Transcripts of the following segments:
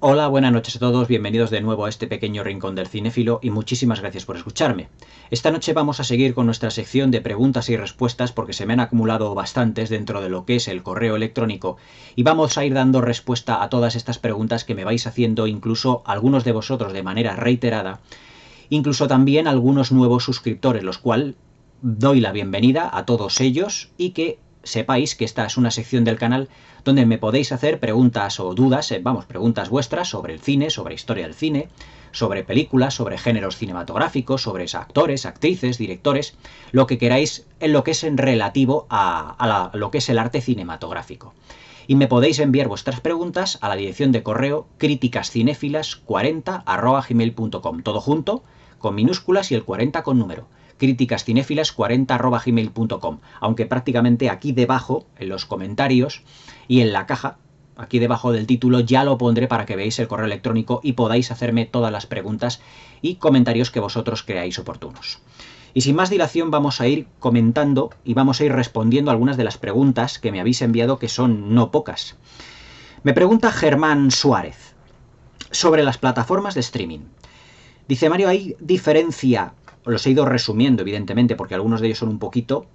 Hola, buenas noches a todos, bienvenidos de nuevo a este pequeño rincón del cinéfilo y muchísimas gracias por escucharme. Esta noche vamos a seguir con nuestra sección de preguntas y respuestas porque se me han acumulado bastantes dentro de lo que es el correo electrónico y vamos a ir dando respuesta a todas estas preguntas que me vais haciendo, incluso algunos de vosotros de manera reiterada, incluso también algunos nuevos suscriptores, los cuales doy la bienvenida a todos ellos y que sepáis que esta es una sección del canal donde me podéis hacer preguntas o dudas, preguntas vuestras sobre el cine, sobre historia del cine, sobre películas, sobre géneros cinematográficos, sobre actores, actrices, directores, lo que queráis en lo que es en relativo a lo que es el arte cinematográfico. Y me podéis enviar vuestras preguntas a la dirección de correo criticascinefilas40@gmail.com, todo junto, con minúsculas y el 40 con número. criticascinefilas40@gmail.com, aunque prácticamente aquí debajo, en los comentarios y en la caja, aquí debajo del título ya lo pondré para que veáis el correo electrónico y podáis hacerme todas las preguntas y comentarios que vosotros creáis oportunos. Y sin más dilación vamos a ir comentando y vamos a ir respondiendo algunas de las preguntas que me habéis enviado, que son no pocas. Me pregunta Germán Suárez sobre las plataformas de streaming. Dice: Mario, ¿hay diferencia? Los he ido resumiendo, evidentemente, porque algunos de ellos son un poquito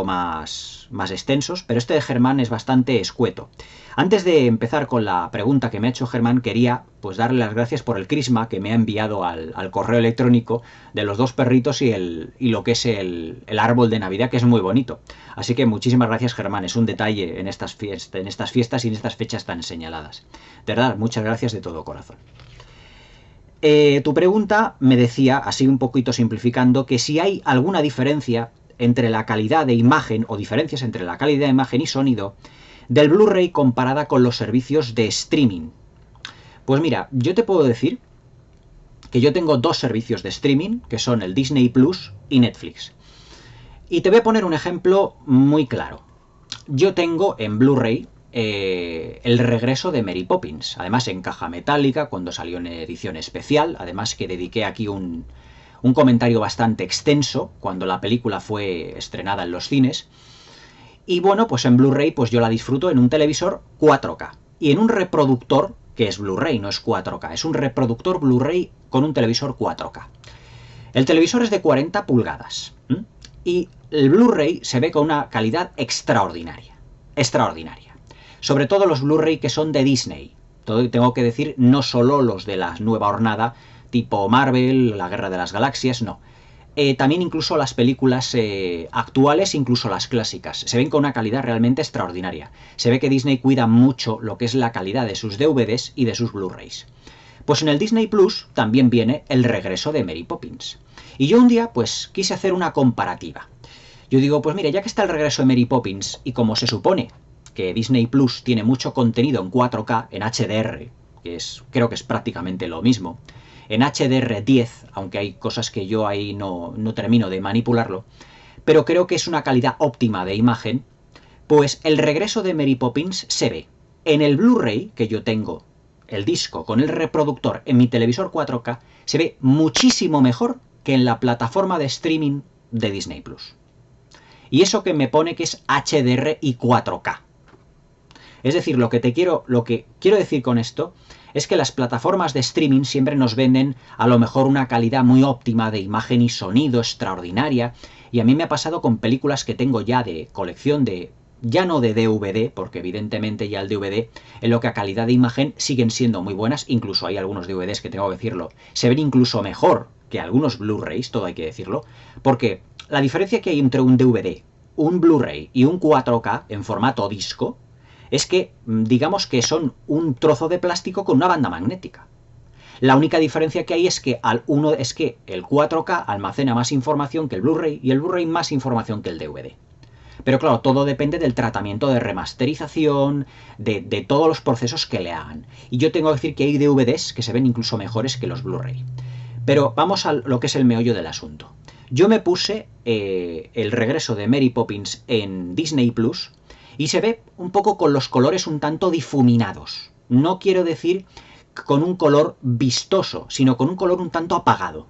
más extensos, pero este de Germán es bastante escueto. Antes de empezar con la pregunta que me ha hecho Germán, quería pues darle las gracias por el crisma que me ha enviado al correo electrónico de los dos perritos y lo que es el árbol de Navidad, que es muy bonito. Así que muchísimas gracias, Germán, es un detalle en estas fiestas y en estas fechas tan señaladas. De verdad, muchas gracias de todo corazón. Tu pregunta me decía, así un poquito simplificando, que si hay alguna diferencia entre la calidad de imagen o diferencias entre la calidad de imagen y sonido del Blu-ray comparada con los servicios de streaming. Pues mira, yo te puedo decir que yo tengo dos servicios de streaming, que son el Disney Plus y Netflix. Y te voy a poner un ejemplo muy claro. Yo tengo en Blu-ray el regreso de Mary Poppins, además en caja metálica, cuando salió en edición especial, además que dediqué aquí un comentario bastante extenso cuando la película fue estrenada en los cines. Y bueno, pues en Blu-ray pues yo la disfruto en un televisor 4K y en un reproductor, que es Blu-ray, no es 4K, es un reproductor Blu-ray con un televisor 4K. El televisor es de 40 pulgadas y el Blu-ray se ve con una calidad extraordinaria. Extraordinaria. Sobre todo los Blu-ray que son de Disney. Tengo que decir, no solo los de la nueva hornada, tipo Marvel, La Guerra de las Galaxias, no. También incluso las películas actuales, incluso las clásicas, se ven con una calidad realmente extraordinaria. Se ve que Disney cuida mucho lo que es la calidad de sus DVDs y de sus Blu-rays. Pues en el Disney Plus también viene el regreso de Mary Poppins. Y yo un día pues quise hacer una comparativa. Yo digo, pues mira, ya que está el regreso de Mary Poppins y como se supone que Disney Plus tiene mucho contenido en 4K, en HDR, creo que es prácticamente lo mismo, en HDR10, aunque hay cosas que yo ahí no termino de manipularlo, pero creo que es una calidad óptima de imagen, pues el regreso de Mary Poppins se ve en el Blu-ray que yo tengo, el disco con el reproductor en mi televisor 4K, se ve muchísimo mejor que en la plataforma de streaming de Disney Plus. Y eso que me pone que es HDR y 4K. Es decir, lo que quiero decir con esto es que las plataformas de streaming siempre nos venden a lo mejor una calidad muy óptima de imagen y sonido extraordinaria, y a mí me ha pasado con películas que tengo ya de colección ya no de DVD, porque evidentemente ya el DVD en lo que a calidad de imagen siguen siendo muy buenas, incluso hay algunos DVDs que tengo que decirlo, se ven incluso mejor que algunos Blu-rays, todo hay que decirlo, porque la diferencia que hay entre un DVD, un Blu-ray y un 4K en formato disco es que digamos que son un trozo de plástico con una banda magnética. La única diferencia que hay es que el 4K almacena más información que el Blu-ray y el Blu-ray más información que el DVD. Pero claro, todo depende del tratamiento de remasterización, de todos los procesos que le hagan. Y yo tengo que decir que hay DVDs que se ven incluso mejores que los Blu-ray. Pero vamos a lo que es el meollo del asunto. Yo me puse el regreso de Mary Poppins en Disney Plus y se ve un poco con los colores un tanto difuminados. No quiero decir con un color vistoso, sino con un color un tanto apagado.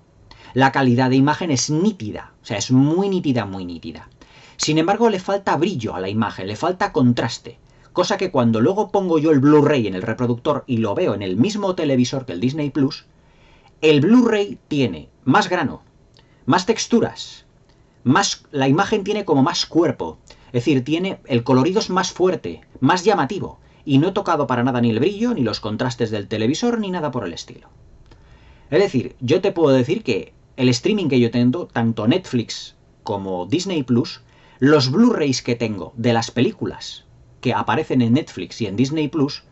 La calidad de imagen es nítida, o sea, es muy nítida, muy nítida. Sin embargo, le falta brillo a la imagen, le falta contraste. Cosa que cuando luego pongo yo el Blu-ray en el reproductor y lo veo en el mismo televisor que el Disney Plus, el Blu-ray tiene más grano, más texturas, la imagen tiene como más cuerpo, es decir, el colorido es más fuerte, más llamativo, y no he tocado para nada ni el brillo, ni los contrastes del televisor, ni nada por el estilo. Es decir, yo te puedo decir que el streaming que yo tengo, tanto Netflix como Disney Plus, los Blu-rays que tengo de las películas que aparecen en Netflix y en Disney Plus,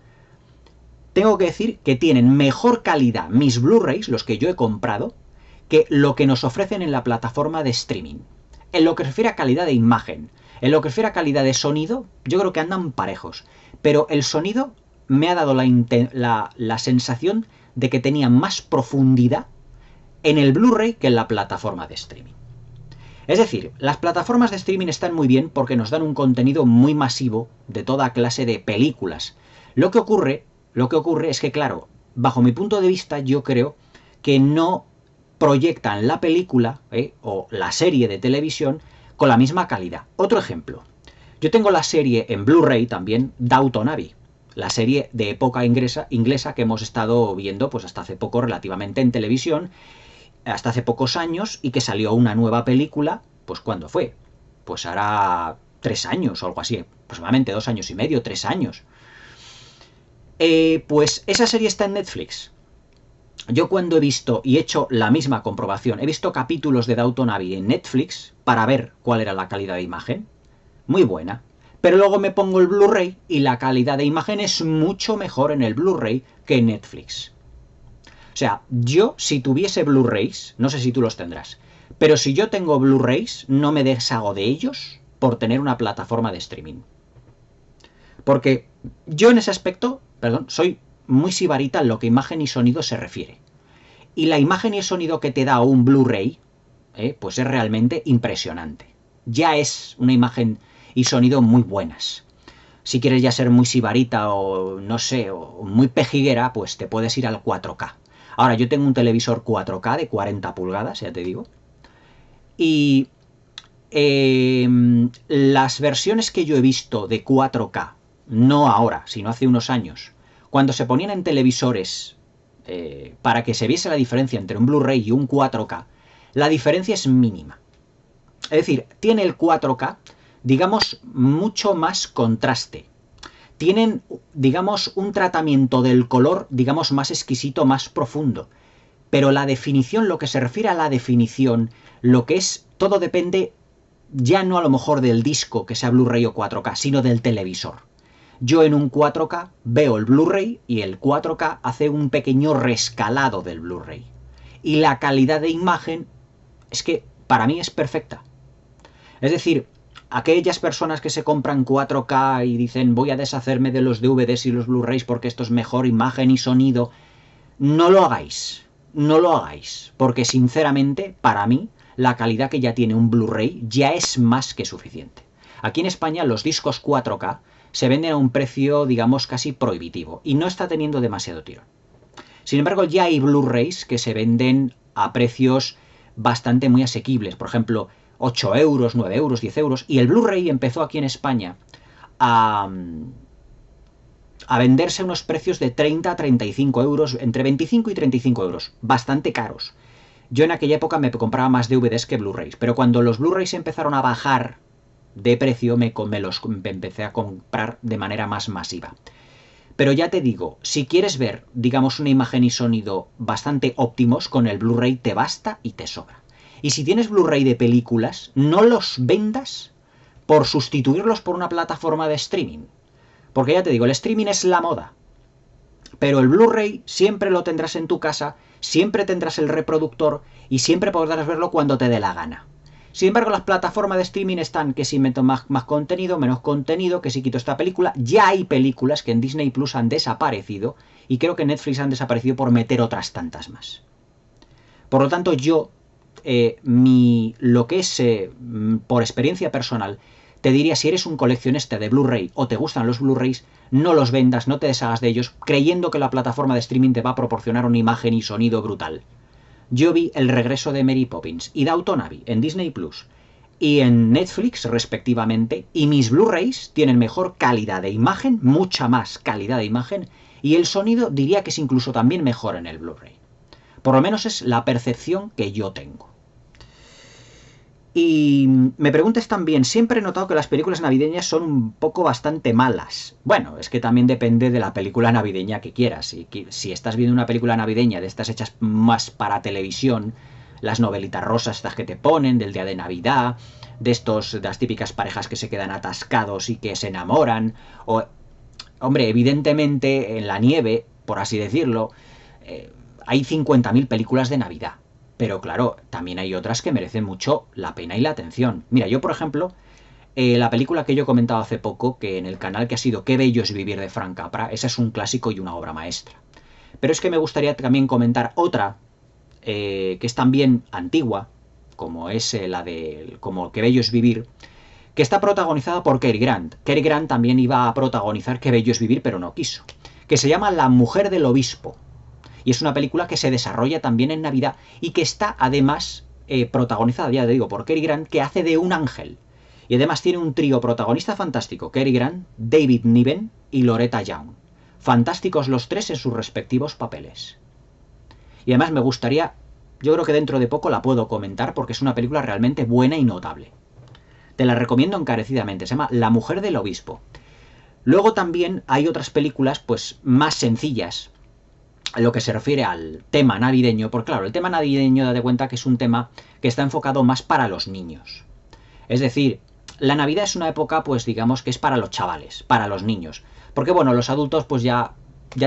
tengo que decir que tienen mejor calidad mis Blu-rays, los que yo he comprado, que lo que nos ofrecen en la plataforma de streaming. En lo que se refiere a calidad de imagen, en lo que se refiere a calidad de sonido, yo creo que andan parejos. Pero el sonido me ha dado la sensación de que tenía más profundidad en el Blu-ray que en la plataforma de streaming. Es decir, las plataformas de streaming están muy bien porque nos dan un contenido muy masivo de toda clase de películas. Lo que ocurre es que, claro, bajo mi punto de vista, yo creo que no proyectan la película o la serie de televisión con la misma calidad. Otro ejemplo. Yo tengo la serie en Blu-ray también, Downton Abbey, la serie de época inglesa que hemos estado viendo pues hasta hace poco relativamente en televisión, hasta hace pocos años, y que salió una nueva película, pues ¿cuándo fue? Pues hará 3 años o algo así, aproximadamente 2 años y medio, 3 años. Pues esa serie está en Netflix. Yo cuando he visto y he hecho la misma comprobación, he visto capítulos de Downton Abbey en Netflix para ver cuál era la calidad de imagen. Muy buena. Pero luego me pongo el Blu-ray y la calidad de imagen es mucho mejor en el Blu-ray que en Netflix. O sea, yo si tuviese Blu-rays, no sé si tú los tendrás, pero si yo tengo Blu-rays, no me deshago de ellos por tener una plataforma de streaming. Porque yo en ese aspecto, soy muy sibarita en lo que imagen y sonido se refiere. Y la imagen y el sonido que te da un Blu-ray, pues es realmente impresionante. Ya es una imagen y sonido muy buenas. Si quieres ya ser muy sibarita o no sé, o muy pejiguera, pues te puedes ir al 4K. Ahora, yo tengo un televisor 4K de 40 pulgadas, ya te digo. Y las versiones que yo he visto de 4K, no ahora, sino hace unos años, cuando se ponían en televisores para que se viese la diferencia entre un Blu-ray y un 4K, la diferencia es mínima. Es decir, tiene el 4K, digamos, mucho más contraste. Tienen, digamos, un tratamiento del color, digamos, más exquisito, más profundo. Pero la definición, lo que se refiere a la definición, lo que es, todo depende ya no a lo mejor del disco, que sea Blu-ray o 4K, sino del televisor. Yo en un 4K veo el Blu-ray y el 4K hace un pequeño rescalado del Blu-ray. Y la calidad de imagen es que para mí es perfecta. Es decir, aquellas personas que se compran 4K y dicen voy a deshacerme de los DVDs y los Blu-rays porque esto es mejor imagen y sonido, no lo hagáis, no lo hagáis, porque sinceramente para mí la calidad que ya tiene un Blu-ray ya es más que suficiente. Aquí en España los discos 4K se venden a un precio, digamos, casi prohibitivo y no está teniendo demasiado tirón. Sin embargo, ya hay Blu-rays que se venden a precios bastante muy asequibles, por ejemplo, 8 euros, 9 euros, 10 euros, y el Blu-ray empezó aquí en España a venderse a unos precios de 30 a 35 euros, entre 25 y 35 euros, bastante caros. Yo en aquella época me compraba más DVDs que Blu-rays, pero cuando los Blu-rays empezaron a bajar de precio, me empecé a comprar de manera más masiva. Pero ya te digo, si quieres ver, digamos, una imagen y sonido bastante óptimos, con el Blu-ray te basta y te sobra. Y si tienes Blu-ray de películas, no los vendas por sustituirlos por una plataforma de streaming. Porque ya te digo, el streaming es la moda. Pero el Blu-ray siempre lo tendrás en tu casa, siempre tendrás el reproductor y siempre podrás verlo cuando te dé la gana. Sin embargo, las plataformas de streaming están que si meto más contenido, menos contenido, que si quito esta película. Ya hay películas que en Disney Plus han desaparecido y creo que en Netflix han desaparecido por meter otras tantas más. Por lo tanto, yo, lo que es por experiencia personal, te diría, si eres un coleccionista de Blu-ray o te gustan los Blu-rays, no los vendas, no te deshagas de ellos, creyendo que la plataforma de streaming te va a proporcionar una imagen y sonido brutal. Yo vi El regreso de Mary Poppins y Downton Abbey en Disney Plus y en Netflix respectivamente, y mis Blu-rays tienen mejor calidad de imagen, mucha más calidad de imagen, y el sonido diría que es incluso también mejor en el Blu-ray. Por lo menos es la percepción que yo tengo. Y me preguntas también, siempre he notado que las películas navideñas son un poco bastante malas. Bueno, es que también depende de la película navideña que quieras. Si estás viendo una película navideña de estas hechas más para televisión, las novelitas rosas estas que te ponen, del día de Navidad, de las típicas parejas que se quedan atascados y que se enamoran, o, hombre, evidentemente en la nieve, por así decirlo, hay 50.000 películas de Navidad. Pero claro, también hay otras que merecen mucho la pena y la atención. Mira, yo por ejemplo, la película que yo he comentado hace poco, que en el canal, que ha sido Qué bello es vivir, de Frank Capra, esa es un clásico y una obra maestra. Pero es que me gustaría también comentar otra, que es también antigua, como es como Qué bello es vivir, que está protagonizada por Cary Grant. Cary Grant también iba a protagonizar Qué bello es vivir, pero no quiso. Que se llama La mujer del obispo. Y es una película que se desarrolla también en Navidad y que está además protagonizada, ya te digo, por Cary Grant, que hace de un ángel. Y además tiene un trío protagonista fantástico: Cary Grant, David Niven y Loretta Young. Fantásticos los tres en sus respectivos papeles. Y además me gustaría, yo creo que dentro de poco la puedo comentar porque es una película realmente buena y notable. Te la recomiendo encarecidamente, se llama La mujer del obispo. Luego también hay otras películas pues más sencillas en lo que se refiere al tema navideño, porque claro, el tema navideño, date cuenta que es un tema que está enfocado más para los niños. Es decir, la Navidad es una época, pues digamos que es para los chavales, para los niños. Porque bueno, los adultos pues ya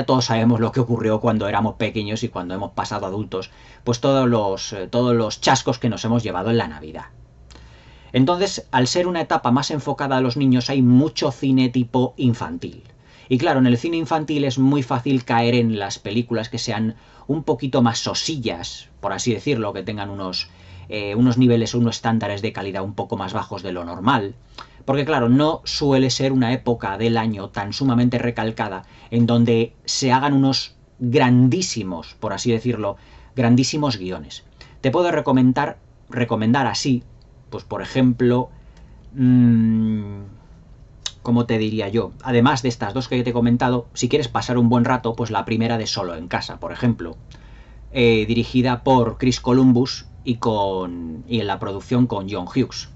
todos sabemos lo que ocurrió cuando éramos pequeños y cuando hemos pasado adultos, pues todos los chascos que nos hemos llevado en la Navidad. Entonces, al ser una etapa más enfocada a los niños, hay mucho cine tipo infantil. Y claro, en el cine infantil es muy fácil caer en las películas que sean un poquito más sosillas, por así decirlo, que tengan unos niveles o unos estándares de calidad un poco más bajos de lo normal. Porque claro, no suele ser una época del año tan sumamente recalcada en donde se hagan unos grandísimos, por así decirlo, grandísimos guiones. Te puedo recomendar así, pues por ejemplo, ¿cómo te diría yo? Además de estas dos que te he comentado, si quieres pasar un buen rato, pues la primera de Solo en casa, por ejemplo, dirigida por Chris Columbus y en la producción con John Hughes.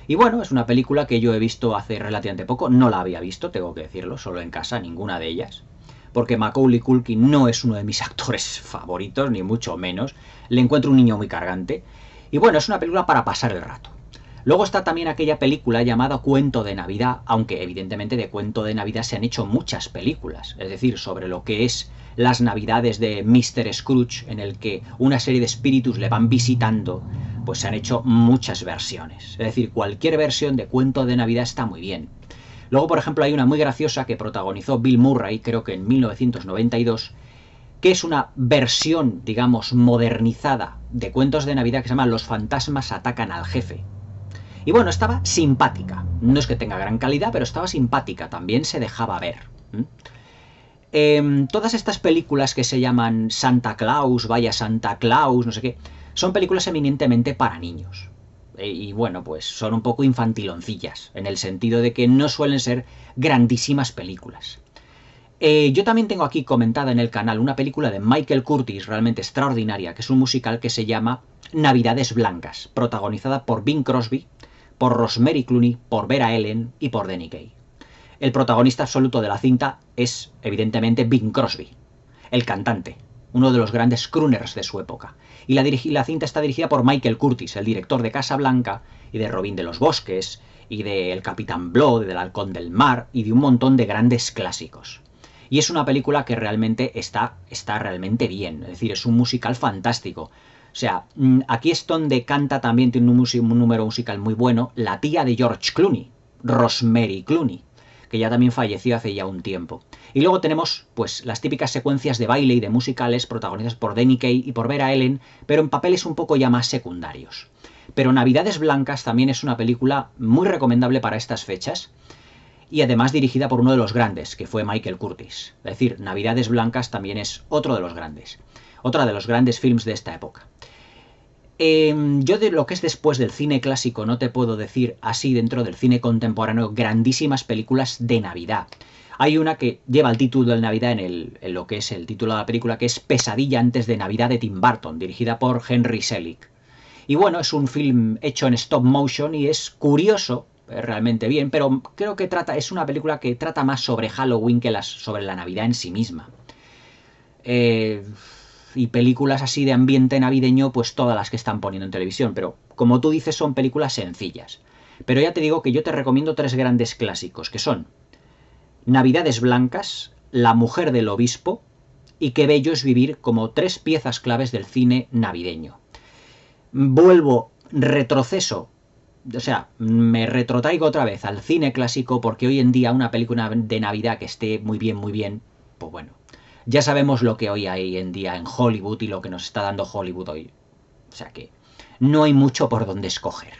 Y bueno, es una película que yo he visto hace relativamente poco, no la había visto, tengo que decirlo, Solo en casa, ninguna de ellas, porque Macaulay Culkin no es uno de mis actores favoritos, ni mucho menos, le encuentro un niño muy cargante, y bueno, es una película para pasar el rato. Luego está también aquella película llamada Cuento de Navidad, aunque evidentemente de Cuento de Navidad se han hecho muchas películas, es decir, sobre lo que es las navidades de Mr. Scrooge, en el que una serie de espíritus le van visitando, pues se han hecho muchas versiones. Es decir, cualquier versión de Cuento de Navidad está muy bien. Luego, por ejemplo, hay una muy graciosa que protagonizó Bill Murray, creo que en 1992, que es una versión, digamos, modernizada de Cuentos de Navidad que se llama Los fantasmas atacan al jefe. Y bueno, estaba simpática. No es que tenga gran calidad, pero estaba simpática. También se dejaba ver. Todas estas películas que se llaman Santa Claus, Vaya Santa Claus, no sé qué, son películas eminentemente para niños. Y bueno, pues son un poco infantiloncillas, en el sentido de que no suelen ser grandísimas películas. Yo también tengo aquí comentada en el canal una película de Michael Curtiz realmente extraordinaria, que es un musical que se llama Navidades Blancas, protagonizada por Bing Crosby, por Rosemary Clooney, por Vera Ellen y por Danny Kaye. El protagonista absoluto de la cinta es, evidentemente, Bing Crosby, el cantante, uno de los grandes crooners de su época. Y la cinta está dirigida por Michael Curtiz, el director de Casablanca y de Robin de los Bosques y de El Capitán Blood, del Halcón del Mar y de un montón de grandes clásicos. Y es una película que realmente está realmente bien, es decir, es un musical fantástico. O sea, aquí es donde canta también, tiene un número musical muy bueno, la tía de George Clooney, Rosemary Clooney, que ya también falleció hace ya un tiempo. Y luego tenemos pues las típicas secuencias de baile y de musicales protagonizadas por Danny Kaye y por Vera Ellen, pero en papeles un poco ya más secundarios. Pero Navidades Blancas también es una película muy recomendable para estas fechas, y además dirigida por uno de los grandes, que fue Michael Curtiz. Es decir, Navidades Blancas también es otro de los grandes. Otra de los grandes films de esta época. Yo de lo que es después del cine clásico no te puedo decir así dentro del cine contemporáneo grandísimas películas de Navidad. Hay una que lleva el título de Navidad en lo que es el título de la película, que es Pesadilla antes de Navidad de Tim Burton, dirigida por Henry Selick. Y bueno, es un film hecho en stop motion y es curioso, realmente bien, pero creo que es una película que trata más sobre Halloween que sobre la Navidad en sí misma. Y películas así de ambiente navideño, pues todas las que están poniendo en televisión, pero como tú dices son películas sencillas. Pero ya te digo que yo te recomiendo 3 grandes clásicos, que son Navidades Blancas, La mujer del obispo y Qué bello es vivir, como 3 piezas claves del cine navideño. Retroceso, o sea, me retrotraigo otra vez al cine clásico, porque hoy en día una película de Navidad que esté muy bien, pues bueno, ya sabemos lo que hoy hay en día en Hollywood y lo que nos está dando Hollywood hoy. O sea que no hay mucho por donde escoger.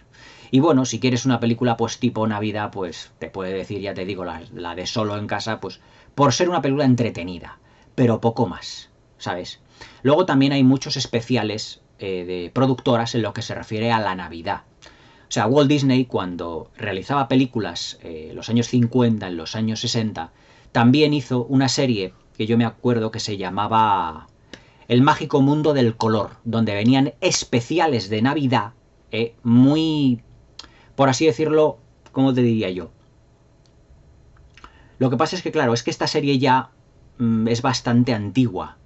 Y bueno, si quieres una película pues tipo Navidad, pues te puede decir, ya te digo, la de Solo en casa, pues por ser una película entretenida, pero poco más, ¿sabes? Luego también hay muchos especiales de productoras en lo que se refiere a la Navidad. O sea, Walt Disney, cuando realizaba películas en los años 50, en los años 60, también hizo una serie que yo me acuerdo que se llamaba El mágico mundo del color, donde venían especiales de Navidad muy, por así decirlo, ¿cómo te diría yo? Lo que pasa es que, claro, es que esta serie ya es bastante antigua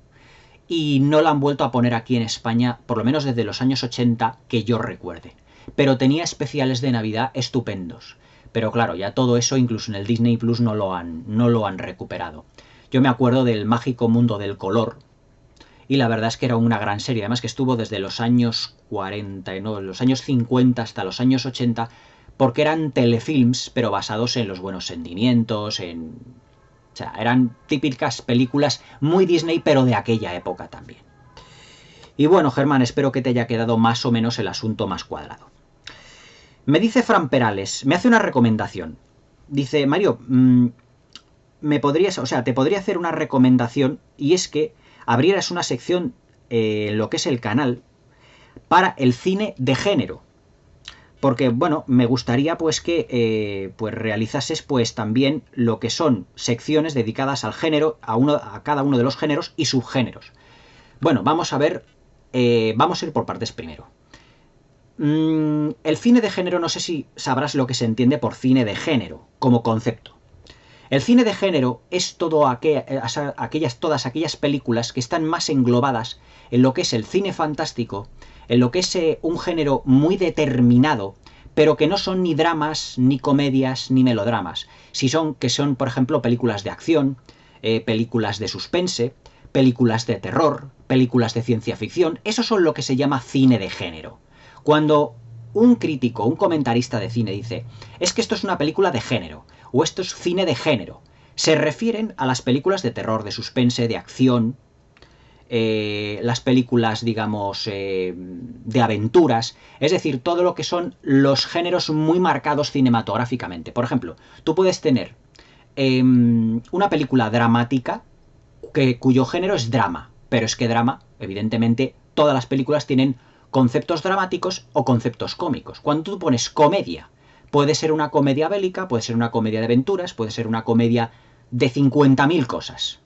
y no la han vuelto a poner aquí en España, por lo menos desde los años 80 que yo recuerde. Pero tenía especiales de Navidad estupendos. Pero claro, ya todo eso, incluso en el Disney Plus, no lo han recuperado. Yo me acuerdo del mágico mundo del color, y la verdad es que era una gran serie, además que estuvo desde los años 40, no, los años 50 hasta los años 80, porque eran telefilms, pero basados en los buenos sentimientos, o sea, eran típicas películas muy Disney, pero de aquella época también. Y bueno, Germán, espero que te haya quedado más o menos el asunto más cuadrado. Me dice Fran Perales, me hace una recomendación. Dice, Mario, te podría hacer una recomendación, y es que abrieras una sección en lo que es el canal para el cine de género. Porque, bueno, me gustaría pues que pues realizases pues también lo que son secciones dedicadas al género, a cada uno de los géneros y subgéneros. Bueno, vamos a ver, vamos a ir por partes primero. El cine de género, no sé si sabrás lo que se entiende por cine de género como concepto. El cine de género es todas aquellas películas que están más englobadas en lo que es el cine fantástico, en lo que es un género muy determinado, pero que no son ni dramas, ni comedias, ni melodramas. Que son, por ejemplo, películas de acción, películas de suspense, películas de terror, películas de ciencia ficción. Eso son lo que se llama cine de género. Cuando un crítico, un comentarista de cine dice, es que esto es una película de género, o esto es cine de género, se refieren a las películas de terror, de suspense, de acción, las películas, digamos, de aventuras, es decir, todo lo que son los géneros muy marcados cinematográficamente. Por ejemplo, tú puedes tener una película dramática cuyo género es drama, pero es que drama, evidentemente, todas las películas tienen conceptos dramáticos o conceptos cómicos. Cuando tú pones comedia, puede ser una comedia bélica, puede ser una comedia de aventuras, puede ser una comedia de 50.000 cosas.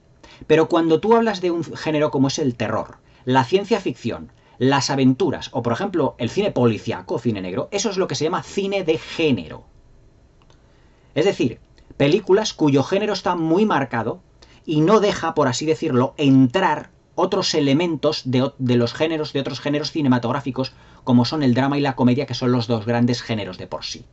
Pero cuando tú hablas de un género como es el terror, la ciencia ficción, las aventuras o, por ejemplo, el cine policíaco, cine negro, eso es lo que se llama cine de género. Es decir, películas cuyo género está muy marcado y no deja, por así decirlo, entrar otros elementos de los géneros, de otros géneros cinematográficos, como son el drama y la comedia, que son los 2 grandes géneros de por sí.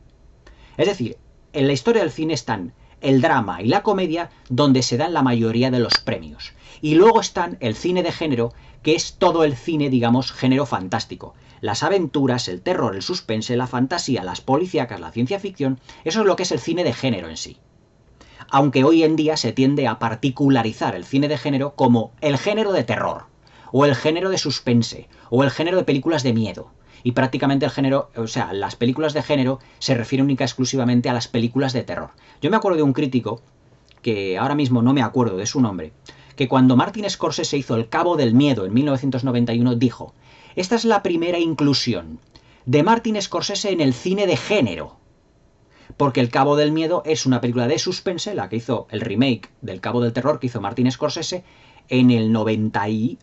Es decir, en la historia del cine están el drama y la comedia, donde se dan la mayoría de los premios. Y luego están el cine de género, que es todo el cine, digamos, género fantástico. Las aventuras, el terror, el suspense, la fantasía, las policíacas, la ciencia ficción, eso es lo que es el cine de género en sí. Aunque hoy en día se tiende a particularizar el cine de género como el género de terror, o el género de suspense, o el género de películas de miedo. Y prácticamente el género, o sea, las películas de género se refieren única y exclusivamente a las películas de terror. Yo me acuerdo de un crítico, que ahora mismo no me acuerdo de su nombre, que cuando Martin Scorsese hizo El Cabo del Miedo en 1991 dijo: Esta es la primera inclusión de Martin Scorsese en el cine de género. Porque El Cabo del Miedo es una película de suspense, la que hizo el remake del Cabo del Terror que hizo Martin Scorsese en el 91,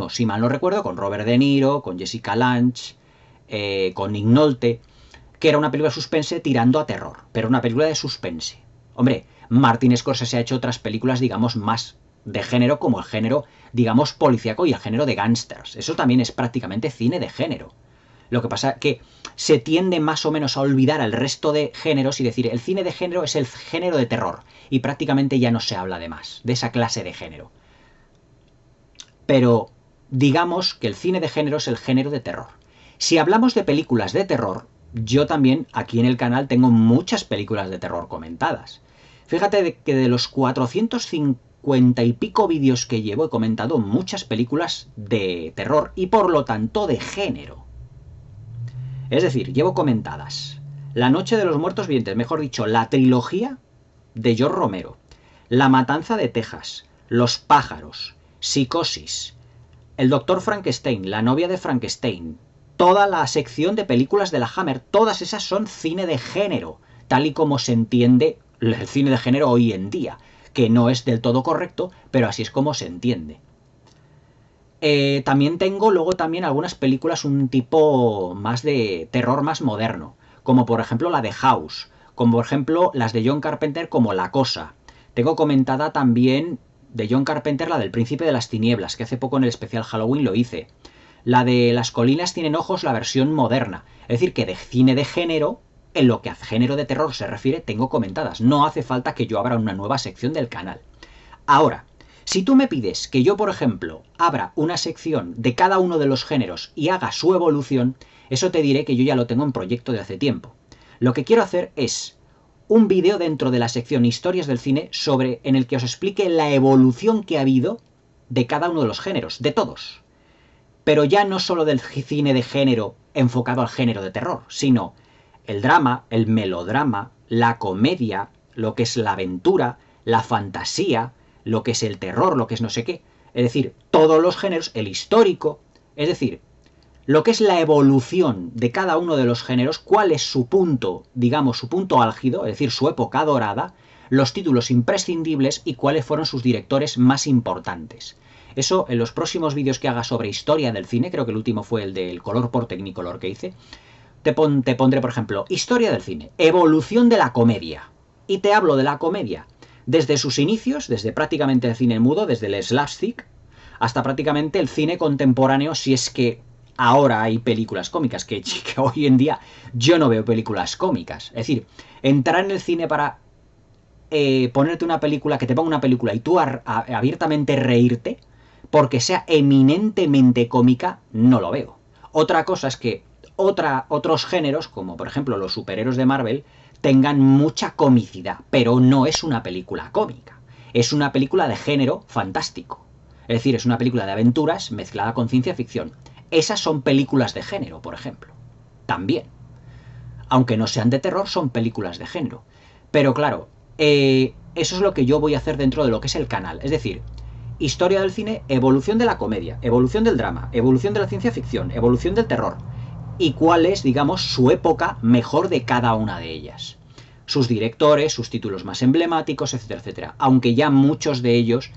si mal no recuerdo, con Robert De Niro, con Jessica Lange, con Nick Nolte, que era una película de suspense tirando a terror, pero una película de suspense. Hombre, Martin Scorsese ha hecho otras películas, digamos, más de género, como el género, digamos, policíaco y el género de gángsters. Eso también es prácticamente cine de género. Lo que pasa es que se tiende más o menos a olvidar al resto de géneros y decir, el cine de género es el género de terror, y prácticamente ya no se habla de más, de esa clase de género. Pero digamos que el cine de género es el género de terror. Si hablamos de películas de terror, yo también aquí en el canal tengo muchas películas de terror comentadas. Fíjate que de los 450 y pico vídeos que llevo he comentado muchas películas de terror y por lo tanto de género. Es decir, llevo comentadas La Noche de los Muertos Vivientes, mejor dicho, la trilogía de George Romero, La Matanza de Texas, Los Pájaros, Psicosis, El Doctor Frankenstein, La Novia de Frankenstein, toda la sección de películas de la Hammer, todas esas son cine de género, tal y como se entiende el cine de género hoy en día, que no es del todo correcto, pero así es como se entiende. También tengo luego también algunas películas un tipo más de terror más moderno, como por ejemplo la de House, como por ejemplo las de John Carpenter como La Cosa. Tengo comentada también de John Carpenter la del Príncipe de las Tinieblas, que hace poco en el especial Halloween lo hice. La de Las colinas tienen ojos, la versión moderna. Es decir, que de cine de género, en lo que a género de terror se refiere, tengo comentadas. No hace falta que yo abra una nueva sección del canal. Ahora, si tú me pides que yo, por ejemplo, abra una sección de cada uno de los géneros y haga su evolución, eso te diré que yo ya lo tengo en proyecto de hace tiempo. Lo que quiero hacer es un vídeo dentro de la sección Historias del Cine en el que os explique la evolución que ha habido de cada uno de los géneros, de todos. Pero ya no solo del cine de género enfocado al género de terror, sino el drama, el melodrama, la comedia, lo que es la aventura, la fantasía, lo que es el terror, lo que es no sé qué. Es decir, todos los géneros, el histórico, es decir, lo que es la evolución de cada uno de los géneros, cuál es su punto, digamos, su punto álgido, es decir, su época dorada, los títulos imprescindibles y cuáles fueron sus directores más importantes. Eso en los próximos vídeos que haga sobre historia del cine, creo que el último fue el del color por Technicolor que hice, te pondré, por ejemplo, historia del cine, evolución de la comedia. Y te hablo de la comedia desde sus inicios, desde prácticamente el cine mudo, desde el slapstick, hasta prácticamente el cine contemporáneo, si es que ahora hay películas cómicas, que hoy en día yo no veo películas cómicas. Es decir, entrar en el cine para ponerte una película, que te ponga una película y tú abiertamente reírte, porque sea eminentemente cómica, no lo veo. Otra cosa es que otros géneros, como por ejemplo los superhéroes de Marvel, tengan mucha comicidad, pero no es una película cómica. Es una película de género fantástico. Es decir, es una película de aventuras mezclada con ciencia ficción. Esas son películas de género, por ejemplo. También. Aunque no sean de terror, son películas de género. Pero claro, eso es lo que yo voy a hacer dentro de lo que es el canal. Es decir, historia del cine, evolución de la comedia, evolución del drama, evolución de la ciencia ficción, evolución del terror. Y cuál es, digamos, su época mejor de cada una de ellas. Sus directores, sus títulos más emblemáticos, etcétera, etcétera. Aunque ya muchos de ellos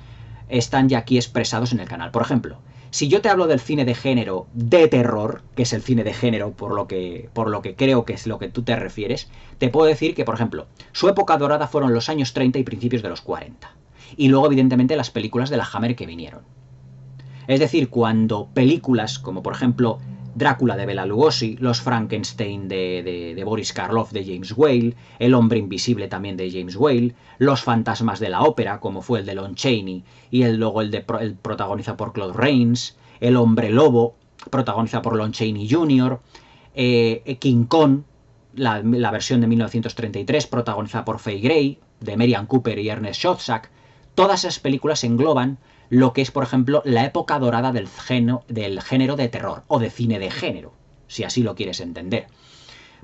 están ya aquí expresados en el canal. Por ejemplo, si yo te hablo del cine de género de terror, que es el cine de género por lo que creo que es lo que tú te refieres, te puedo decir que, por ejemplo, su época dorada fueron los años 30 y principios de los 40. Y luego, evidentemente, las películas de la Hammer que vinieron. Es decir, cuando películas como, por ejemplo, Drácula de Bela Lugosi, Los Frankenstein de Boris Karloff de James Whale, El hombre invisible también de James Whale, Los fantasmas de la ópera, como fue el de Lon Chaney, y luego el protagonizado por Claude Rains, El hombre lobo, protagonizado por Lon Chaney Jr., King Kong, la versión de 1933, protagonizada por Fay Gray, de Merian Cooper y Ernest Schoedsack. Todas esas películas engloban lo que es, por ejemplo, la época dorada del género de terror, o de cine de género, si así lo quieres entender.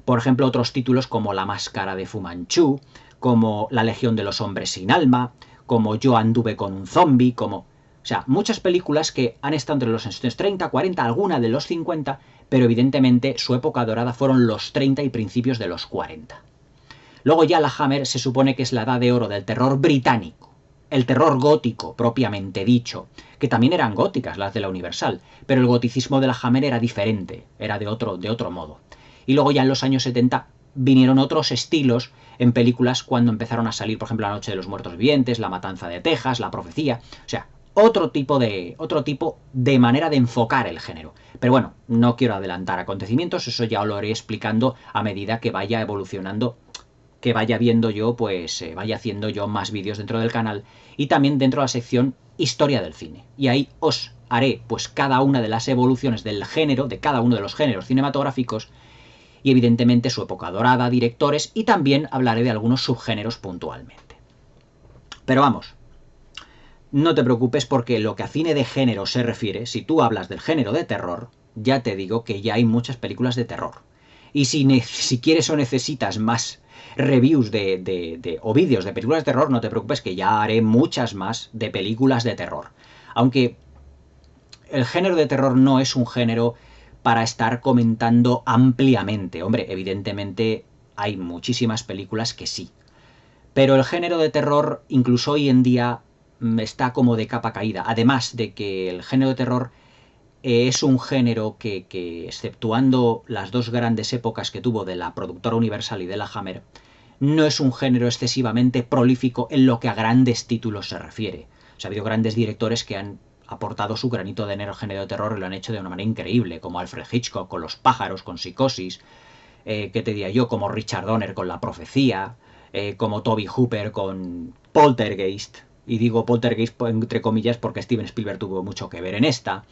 Por ejemplo, otros títulos como La máscara de Fu Manchu, como La legión de los hombres sin alma, como Yo anduve con un zombie, como O sea, muchas películas que han estado entre los años 30, 40, alguna de los 50, pero evidentemente su época dorada fueron los 30 y principios de los 40. Luego ya la Hammer se supone que es la edad de oro del terror británico, el terror gótico propiamente dicho, que también eran góticas las de la Universal, pero el goticismo de la Hammer era diferente, era de otro modo. Y luego ya en los años 70 vinieron otros estilos en películas cuando empezaron a salir, por ejemplo, La Noche de los Muertos Vivientes, La Matanza de Texas, La Profecía, o sea, otro tipo de manera de enfocar el género. Pero bueno, no quiero adelantar acontecimientos, eso ya os lo iré explicando a medida que vaya evolucionando, que vaya viendo yo, pues vaya haciendo yo más vídeos dentro del canal y también dentro de la sección Historia del Cine. Y ahí os haré pues cada una de las evoluciones del género, de cada uno de los géneros cinematográficos y evidentemente su época dorada, directores y también hablaré de algunos subgéneros puntualmente. Pero vamos, no te preocupes porque lo que a cine de género se refiere, si tú hablas del género de terror, ya te digo que ya hay muchas películas de terror. Y si quieres o necesitas más reviews o vídeos de películas de terror, no te preocupes que ya haré muchas más de películas de terror. Aunque el género de terror no es un género para estar comentando ampliamente. Hombre, evidentemente hay muchísimas películas que sí. Pero el género de terror, incluso hoy en día, está como de capa caída. Además de que el género de terror es un género que, exceptuando las dos grandes épocas que tuvo de la productora Universal y de la Hammer, no es un género excesivamente prolífico en lo que a grandes títulos se refiere. O sea, ha habido grandes directores que han aportado su granito de arena al género de terror y lo han hecho de una manera increíble, como Alfred Hitchcock con Los pájaros, con Psicosis, ¿qué te diría yo? Como Richard Donner con La profecía, como Tobe Hooper con Poltergeist, y digo Poltergeist entre comillas porque Steven Spielberg tuvo mucho que ver en esta.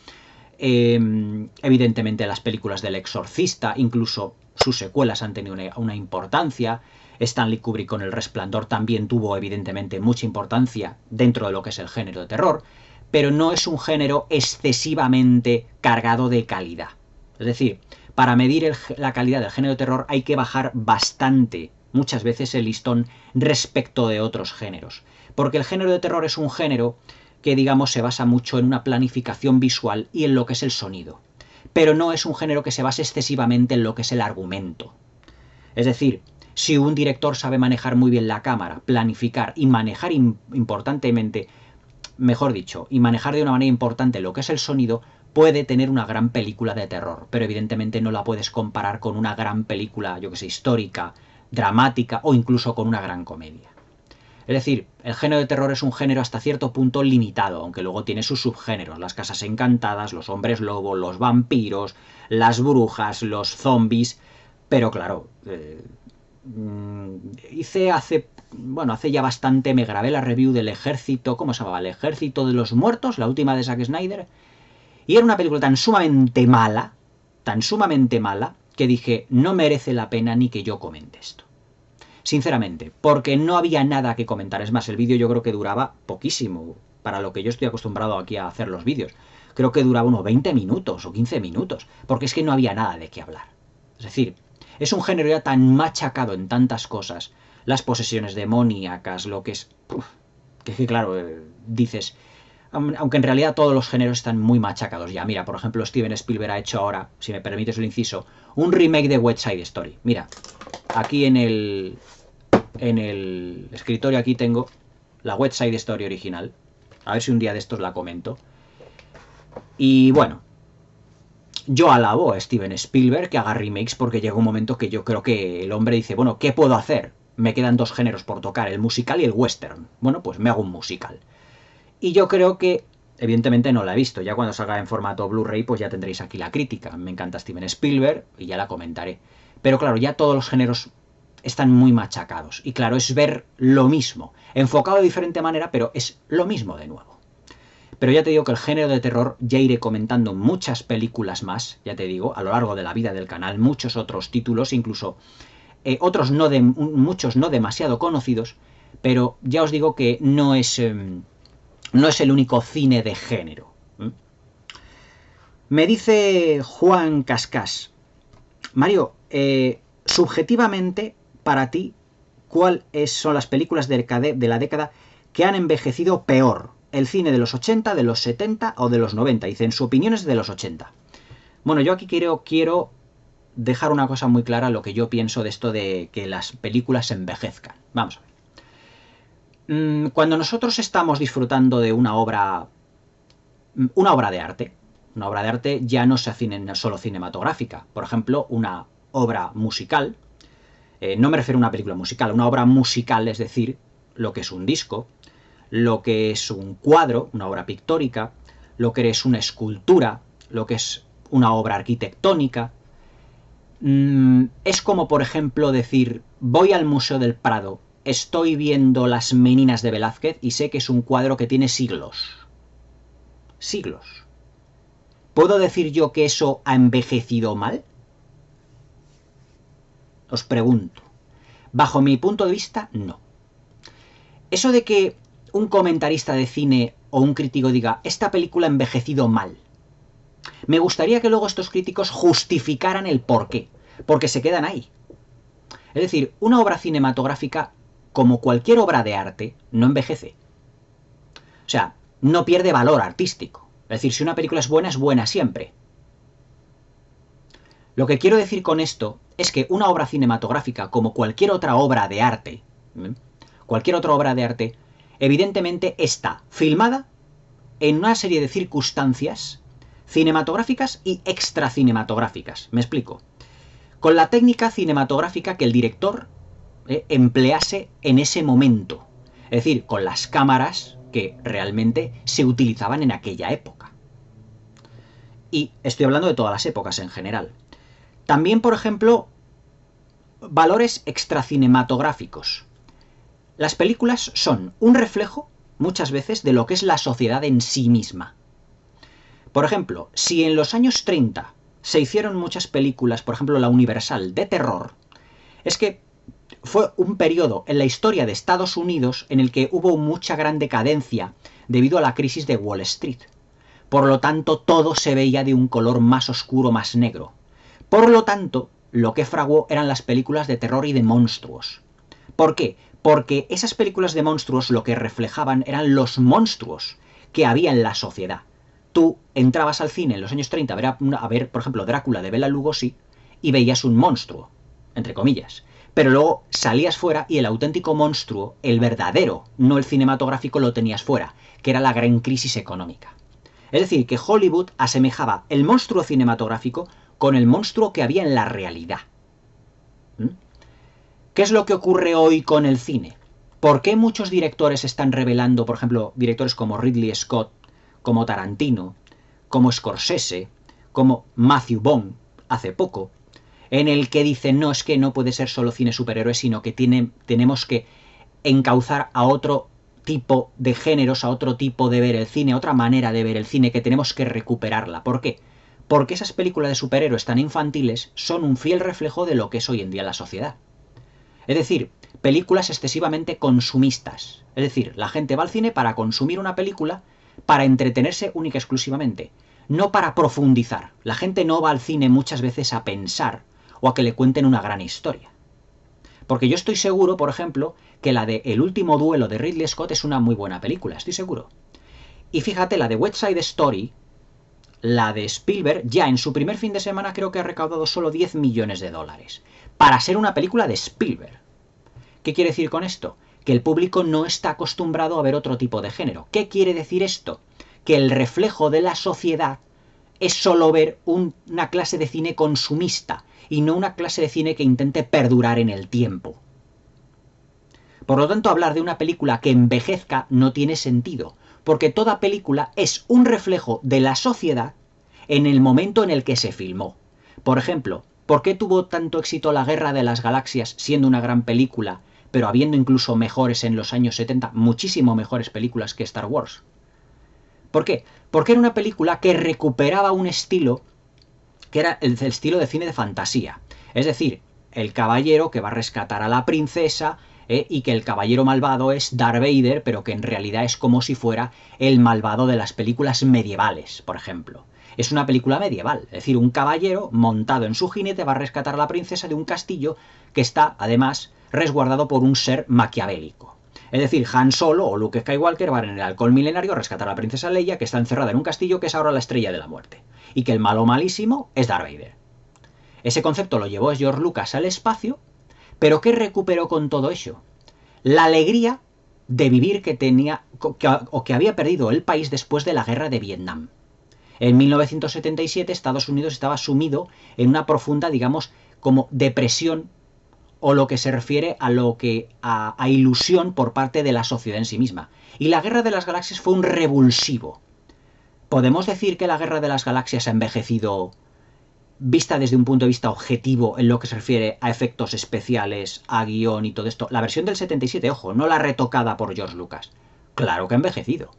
Evidentemente las películas del Exorcista, incluso sus secuelas han tenido una importancia. Stanley Kubrick con El Resplandor también tuvo evidentemente mucha importancia dentro de lo que es el género de terror, pero no es un género excesivamente cargado de calidad. Es decir, para medir la calidad del género de terror hay que bajar bastante, muchas veces, el listón respecto de otros géneros. Porque el género de terror es un género que, digamos, se basa mucho en una planificación visual y en lo que es el sonido. Pero no es un género que se base excesivamente en lo que es el argumento. Es decir, si un director sabe manejar muy bien la cámara, planificar y manejar importantemente, mejor dicho, y manejar de una manera importante lo que es el sonido, puede tener una gran película de terror, pero evidentemente no la puedes comparar con una gran película, yo que sé, histórica, dramática o incluso con una gran comedia. Es decir, el género de terror es un género hasta cierto punto limitado, aunque luego tiene sus subgéneros, las casas encantadas, los hombres lobo, los vampiros, las brujas, los zombies, pero claro, hace ya bastante me grabé la review del Ejército, ¿cómo se llamaba? El Ejército de los Muertos, la última de Zack Snyder, y era una película tan sumamente mala, que dije, no merece la pena ni que yo comente esto. Sinceramente, porque no había nada que comentar. Es más, el vídeo yo creo que duraba poquísimo, para lo que yo estoy acostumbrado aquí a hacer los vídeos. Creo que duraba unos 20 minutos o 15 minutos, porque es que no había nada de qué hablar. Es decir, es un género ya tan machacado en tantas cosas, las posesiones demoníacas, lo que es... que claro, dices... Aunque en realidad todos los géneros están muy machacados ya. Mira, por ejemplo, Steven Spielberg ha hecho ahora, si me permites el inciso, un remake de West Side Story. Mira, aquí en el escritorio aquí tengo la West Side Story original. A ver si un día de estos la comento. Y bueno, yo alabo a Steven Spielberg que haga remakes porque llega un momento que yo creo que el hombre dice, bueno, ¿qué puedo hacer? Me quedan dos géneros por tocar, el musical y el western. Bueno, pues me hago un musical. Y yo creo que, evidentemente no la he visto, ya cuando salga en formato Blu-ray pues ya tendréis aquí la crítica. Me encanta Steven Spielberg y ya la comentaré. Pero claro, ya todos los géneros están muy machacados. Y claro, es ver lo mismo, enfocado de diferente manera, pero es lo mismo de nuevo. Pero ya te digo que el género de terror ya iré comentando muchas películas más, ya te digo, a lo largo de la vida del canal, muchos otros títulos, incluso otros muchos no demasiado conocidos, pero ya os digo que no es el único cine de género. Me dice Juan Cascás, Mario, subjetivamente, para ti, ¿cuáles son las películas de la década que han envejecido peor? el cine de los 80, de los 70 o de los 90. Dice, en su opinión es de los 80. Bueno, yo aquí quiero dejar una cosa muy clara, lo que yo pienso de esto de que las películas se envejezcan. Vamos a ver. Cuando nosotros estamos disfrutando de una obra de arte, una obra de arte ya no se hace solo cinematográfica. Por ejemplo, una obra musical, no me refiero a una película musical, una obra musical, es decir, lo que es un disco, lo que es un cuadro, una obra pictórica, lo que es una escultura, lo que es una obra arquitectónica. Es como, por ejemplo, decir, voy al Museo del Prado, estoy viendo Las Meninas de Velázquez y sé que es un cuadro que tiene siglos. Siglos. ¿Puedo decir yo que eso ha envejecido mal? Os pregunto. Bajo mi punto de vista, no. Eso de que un comentarista de cine o un crítico diga, esta película ha envejecido mal. Me gustaría que luego estos críticos justificaran el porqué, porque se quedan ahí. Es decir, una obra cinematográfica, como cualquier obra de arte, no envejece. O sea, no pierde valor artístico. Es decir, si una película es buena siempre. Lo que quiero decir con esto es que una obra cinematográfica, como cualquier otra obra de arte, evidentemente está filmada en una serie de circunstancias cinematográficas y extracinematográficas. Me explico. Con la técnica cinematográfica que el director emplease en ese momento. Es decir, con las cámaras que realmente se utilizaban en aquella época. Y estoy hablando de todas las épocas en general. También, por ejemplo, valores extracinematográficos. Las películas son un reflejo, muchas veces, de lo que es la sociedad en sí misma. Por ejemplo, si en los años 30 se hicieron muchas películas, por ejemplo la Universal, de terror, es que fue un periodo en la historia de Estados Unidos en el que hubo mucha gran decadencia debido a la crisis de Wall Street. Por lo tanto, todo se veía de un color más oscuro, más negro. Por lo tanto, lo que fraguó eran las películas de terror y de monstruos. ¿Por qué? Porque esas películas de monstruos lo que reflejaban eran los monstruos que había en la sociedad. Tú entrabas al cine en los años 30 a ver, por ejemplo, Drácula de Bela Lugosi y veías un monstruo, entre comillas. Pero luego salías fuera y el auténtico monstruo, el verdadero, no el cinematográfico, lo tenías fuera, que era la gran crisis económica. Es decir, que Hollywood asemejaba el monstruo cinematográfico con el monstruo que había en la realidad. ¿Qué es lo que ocurre hoy con el cine? ¿Por qué muchos directores están revelando, por ejemplo, directores como Ridley Scott, como Tarantino, como Scorsese, como Matthew Vaughn, hace poco, en el que dicen, no, es que no puede ser solo cine superhéroes, sino que tenemos que encauzar a otro tipo de géneros, a otro tipo de ver el cine, a otra manera de ver el cine, que tenemos que recuperarla? ¿Por qué? Porque esas películas de superhéroes tan infantiles son un fiel reflejo de lo que es hoy en día la sociedad. Es decir, películas excesivamente consumistas. Es decir, la gente va al cine para consumir una película, para entretenerse única y exclusivamente, no para profundizar. La gente no va al cine muchas veces a pensar o a que le cuenten una gran historia. Porque yo estoy seguro, por ejemplo, que la de El último duelo de Ridley Scott es una muy buena película, estoy seguro. Y fíjate, la de West Side Story, la de Spielberg, ya en su primer fin de semana creo que ha recaudado solo 10 millones de dólares. Para ser una película de Spielberg. ¿Qué quiere decir con esto? Que el público no está acostumbrado a ver otro tipo de género. ¿Qué quiere decir esto? Que el reflejo de la sociedad es solo ver una clase de cine consumista y no una clase de cine que intente perdurar en el tiempo. Por lo tanto, hablar de una película que envejezca no tiene sentido, porque toda película es un reflejo de la sociedad en el momento en el que se filmó. Por ejemplo, ¿por qué tuvo tanto éxito La Guerra de las Galaxias siendo una gran película, pero habiendo incluso mejores en los años 70, muchísimo mejores películas que Star Wars? ¿Por qué? Porque era una película que recuperaba un estilo que era el estilo de cine de fantasía. Es decir, el caballero que va a rescatar a la princesa y que el caballero malvado es Darth Vader, pero que en realidad es como si fuera el malvado de las películas medievales, por ejemplo. Es una película medieval, es decir, un caballero montado en su jinete va a rescatar a la princesa de un castillo que está, además, resguardado por un ser maquiavélico. Es decir, Han Solo o Luke Skywalker van en el halcón milenario a rescatar a la princesa Leia, que está encerrada en un castillo que es ahora la estrella de la muerte. Y que el malo malísimo es Darth Vader. Ese concepto lo llevó George Lucas al espacio, pero ¿qué recuperó con todo eso? La alegría de vivir que tenía o que había perdido el país después de la guerra de Vietnam. En 1977 Estados Unidos estaba sumido en una profunda, digamos, como depresión o lo que se refiere a ilusión por parte de la sociedad en sí misma. Y la Guerra de las Galaxias fue un revulsivo. ¿Podemos decir que la Guerra de las Galaxias ha envejecido vista desde un punto de vista objetivo en lo que se refiere a efectos especiales, a guión y todo esto? La versión del 77, ojo, no la retocada por George Lucas. Claro que ha envejecido.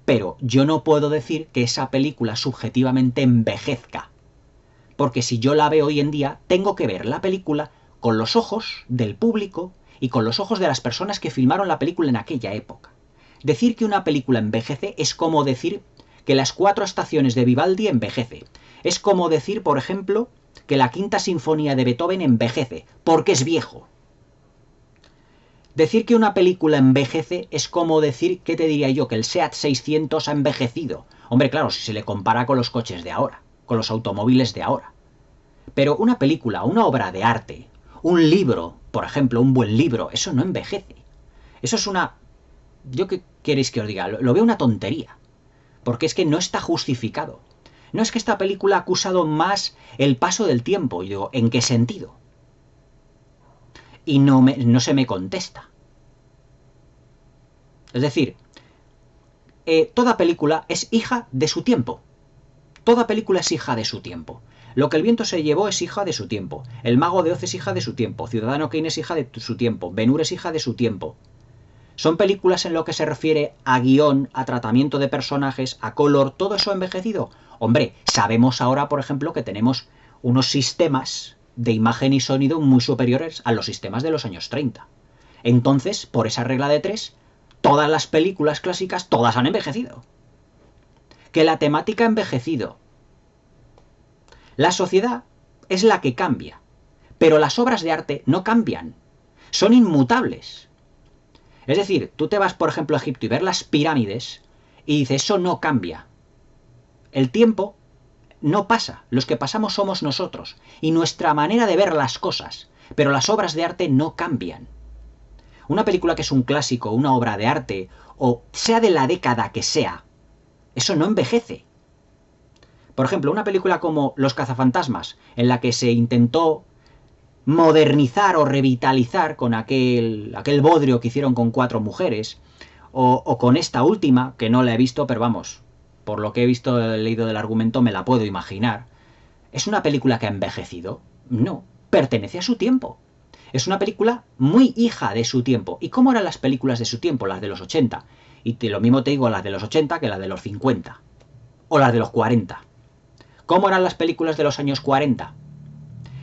Pero yo no puedo decir que esa película subjetivamente envejezca. Porque si yo la veo hoy en día, tengo que ver la película con los ojos del público y con los ojos de las personas que filmaron la película en aquella época. Decir que una película envejece es como decir que las 4 estaciones de Vivaldi envejece. Es como decir, por ejemplo, que la Quinta Sinfonía de Beethoven envejece, porque es viejo. Decir que una película envejece es como decir, ¿qué te diría yo? Que el Seat 600 ha envejecido. Hombre, claro, si se le compara con los coches de ahora, con los automóviles de ahora. Pero una película, una obra de arte, un libro, por ejemplo, un buen libro, eso no envejece. Eso es una... ¿Yo qué queréis que os diga? Lo veo una tontería. Porque es que no está justificado. No es que esta película ha acusado más el paso del tiempo. Yo digo, ¿en qué sentido? Y no se me contesta. Es decir, toda película es hija de su tiempo. Toda película es hija de su tiempo. Lo que el viento se llevó es hija de su tiempo. El mago de Oz es hija de su tiempo. Ciudadano Kane es hija de su tiempo. Ben-Hur es hija de su tiempo. Son películas en lo que se refiere a guión, a tratamiento de personajes, a color, todo eso envejecido. Hombre, sabemos ahora, por ejemplo, que tenemos unos sistemas de imagen y sonido muy superiores a los sistemas de los años 30. Entonces, por esa regla de 3, todas las películas clásicas, todas han envejecido. Que la temática ha envejecido. La sociedad es la que cambia, pero las obras de arte no cambian. Son inmutables. Es decir, tú te vas, por ejemplo, a Egipto y ver las pirámides y dices, eso no cambia. El tiempo no pasa, los que pasamos somos nosotros y nuestra manera de ver las cosas, pero las obras de arte no cambian. Una película que es un clásico, una obra de arte, o sea de la década que sea, eso no envejece. Por ejemplo, una película como Los cazafantasmas, en la que se intentó modernizar o revitalizar con aquel bodrio que hicieron con 4 mujeres, o con esta última, que no la he visto, pero vamos, por lo que he visto, he leído del argumento, me la puedo imaginar. ¿Es una película que ha envejecido? No, pertenece a su tiempo. Es una película muy hija de su tiempo. ¿Y cómo eran las películas de su tiempo? Las de los 80. Y lo mismo te digo las de los 80 que las de los 50. O las de los 40. ¿Cómo eran las películas de los años 40?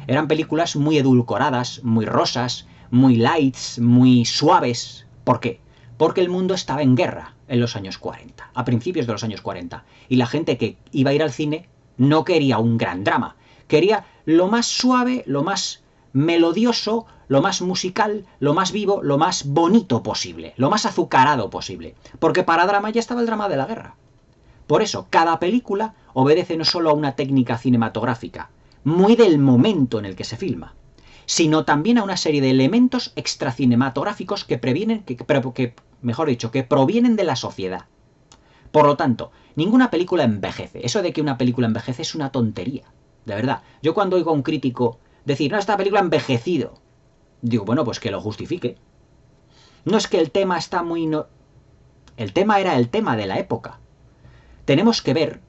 Eran películas muy edulcoradas, muy rosas, muy lights, muy suaves. ¿Por qué? Porque el mundo estaba en guerra en los años 40, a principios de los años 40. Y la gente que iba a ir al cine no quería un gran drama. Quería lo más suave, lo más melodioso, lo más musical, lo más vivo, lo más bonito posible, lo más azucarado posible. Porque para drama ya estaba el drama de la guerra. Por eso, cada película obedece no solo a una técnica cinematográfica, muy del momento en el que se filma, sino también a una serie de elementos extracinematográficos que provienen de la sociedad. Por lo tanto, ninguna película envejece. Eso de que una película envejece es una tontería, de verdad. Yo cuando oigo a un crítico decir, no, esta película ha envejecido, digo, bueno, pues que lo justifique. No es que el tema está muy... No... El tema era el tema de la época. Tenemos que ver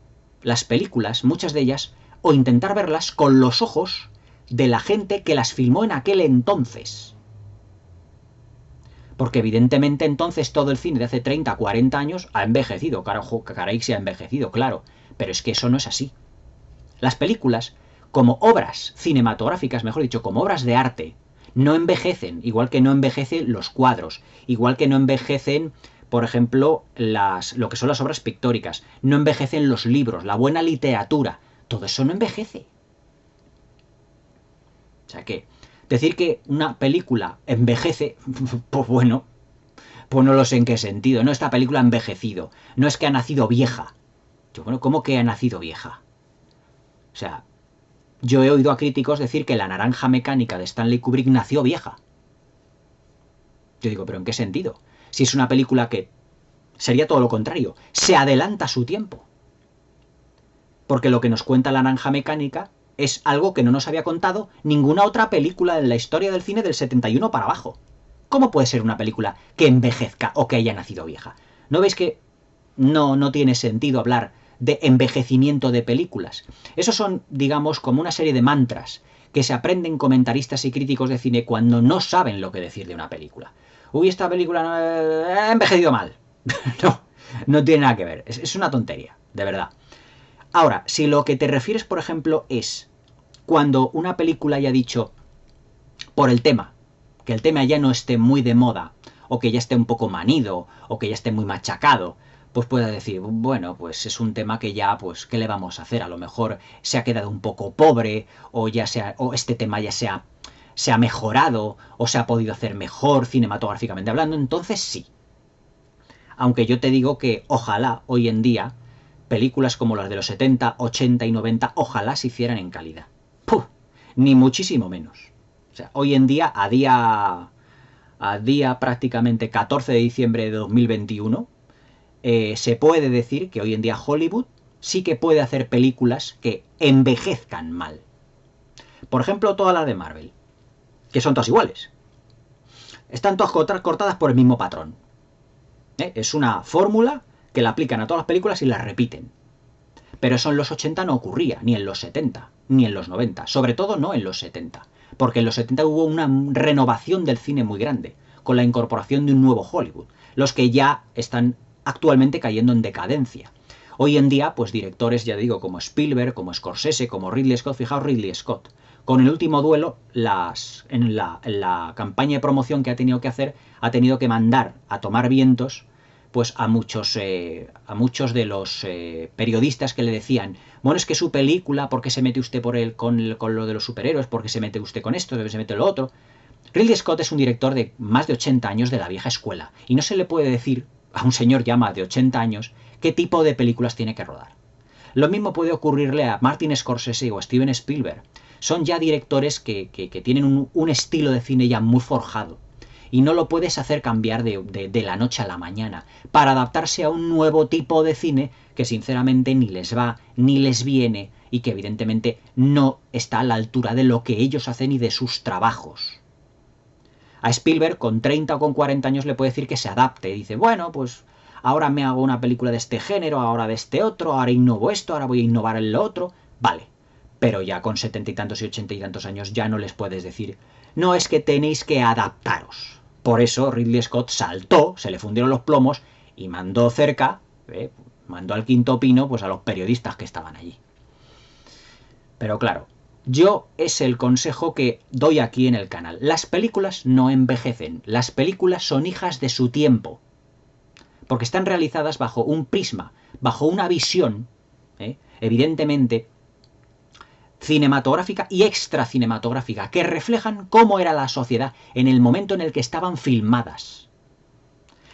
las películas, muchas de ellas, o intentar verlas con los ojos de la gente que las filmó en aquel entonces. Porque evidentemente entonces todo el cine de hace 30, 40 años ha envejecido. Carajo, caray, se ha envejecido, claro. Pero es que eso no es así. Las películas, como obras cinematográficas, mejor dicho, como obras de arte, no envejecen, igual que no envejecen los cuadros, igual que no envejecen, por ejemplo, lo que son las obras pictóricas, no envejecen los libros, la buena literatura, todo eso no envejece. O sea que decir que una película envejece, pues bueno, Pues no lo sé en qué sentido. No, esta película ha envejecido. No es que ha nacido vieja. Yo, bueno, ¿cómo que ha nacido vieja? O sea, yo he oído a críticos decir que La Naranja Mecánica de Stanley Kubrick nació vieja. Yo digo, ¿pero en qué sentido? Si es una película que sería todo lo contrario, se adelanta a su tiempo. Porque lo que nos cuenta La Naranja Mecánica es algo que no nos había contado ninguna otra película en la historia del cine del 71 para abajo. ¿Cómo puede ser una película que envejezca o que haya nacido vieja? ¿No veis que no tiene sentido hablar de envejecimiento de películas? Esos son, digamos, como una serie de mantras que se aprenden comentaristas y críticos de cine cuando no saben lo que decir de una película. Uy, esta película ha envejecido mal. no tiene nada que ver. Es una tontería, de verdad. Ahora, si lo que te refieres, por ejemplo, es cuando una película haya dicho, por el tema, que el tema ya no esté muy de moda, o que ya esté un poco manido, o que ya esté muy machacado, pues pueda decir, bueno, pues es un tema que ya, pues, ¿qué le vamos a hacer? A lo mejor se ha quedado un poco pobre, o este tema ya se ha mejorado, o se ha podido hacer mejor cinematográficamente hablando, entonces sí. Aunque yo te digo que ojalá hoy en día películas como las de los 70, 80 y 90 ojalá se hicieran en calidad. ¡Puh! Ni muchísimo menos. O sea, hoy en día, a día prácticamente 14 de diciembre de 2021, se puede decir que hoy en día Hollywood sí que puede hacer películas que envejezcan mal. Por ejemplo, todas las de Marvel, que son todas iguales. Están todas cortadas por el mismo patrón. Es una fórmula que la aplican a todas las películas y las repiten. Pero eso en los 80 no ocurría, ni en los 70, ni en los 90, sobre todo no en los 70, porque en los 70 hubo una renovación del cine muy grande, con la incorporación de un nuevo Hollywood, los que ya están actualmente cayendo en decadencia. Hoy en día, pues directores, ya digo, como Spielberg, como Scorsese, como Ridley Scott, fijaos Ridley Scott, con El Último Duelo, en la campaña de promoción que ha tenido que hacer, ha tenido que mandar a tomar vientos pues a muchos de los periodistas que le decían, bueno, es que su película, ¿por qué se mete usted con lo de los superhéroes? ¿Por qué se mete usted con esto? ¿Por qué se mete lo otro? Ridley Scott es un director de más de 80 años de la vieja escuela, y no se le puede decir a un señor ya más de 80 años qué tipo de películas tiene que rodar. Lo mismo puede ocurrirle a Martin Scorsese o a Steven Spielberg. Son ya directores que tienen un estilo de cine ya muy forjado. Y no lo puedes hacer cambiar de la noche a la mañana para adaptarse a un nuevo tipo de cine que sinceramente ni les va ni les viene y que evidentemente no está a la altura de lo que ellos hacen y de sus trabajos. A Spielberg con 30 o con 40 años le puede decir que se adapte. Dice, bueno, pues ahora me hago una película de este género, ahora de este otro, ahora innovo esto, ahora voy a innovar en lo otro. Vale, pero ya con 70 y tantos y 80 y tantos años ya no les puedes decir, no, es que tenéis que adaptaros. Por eso Ridley Scott saltó, se le fundieron los plomos y mandó mandó al quinto pino pues a los periodistas que estaban allí. Pero claro, yo es el consejo que doy aquí en el canal. Las películas no envejecen, las películas son hijas de su tiempo, porque están realizadas bajo un prisma, bajo una visión, evidentemente, cinematográfica y extracinematográfica, que reflejan cómo era la sociedad en el momento en el que estaban filmadas.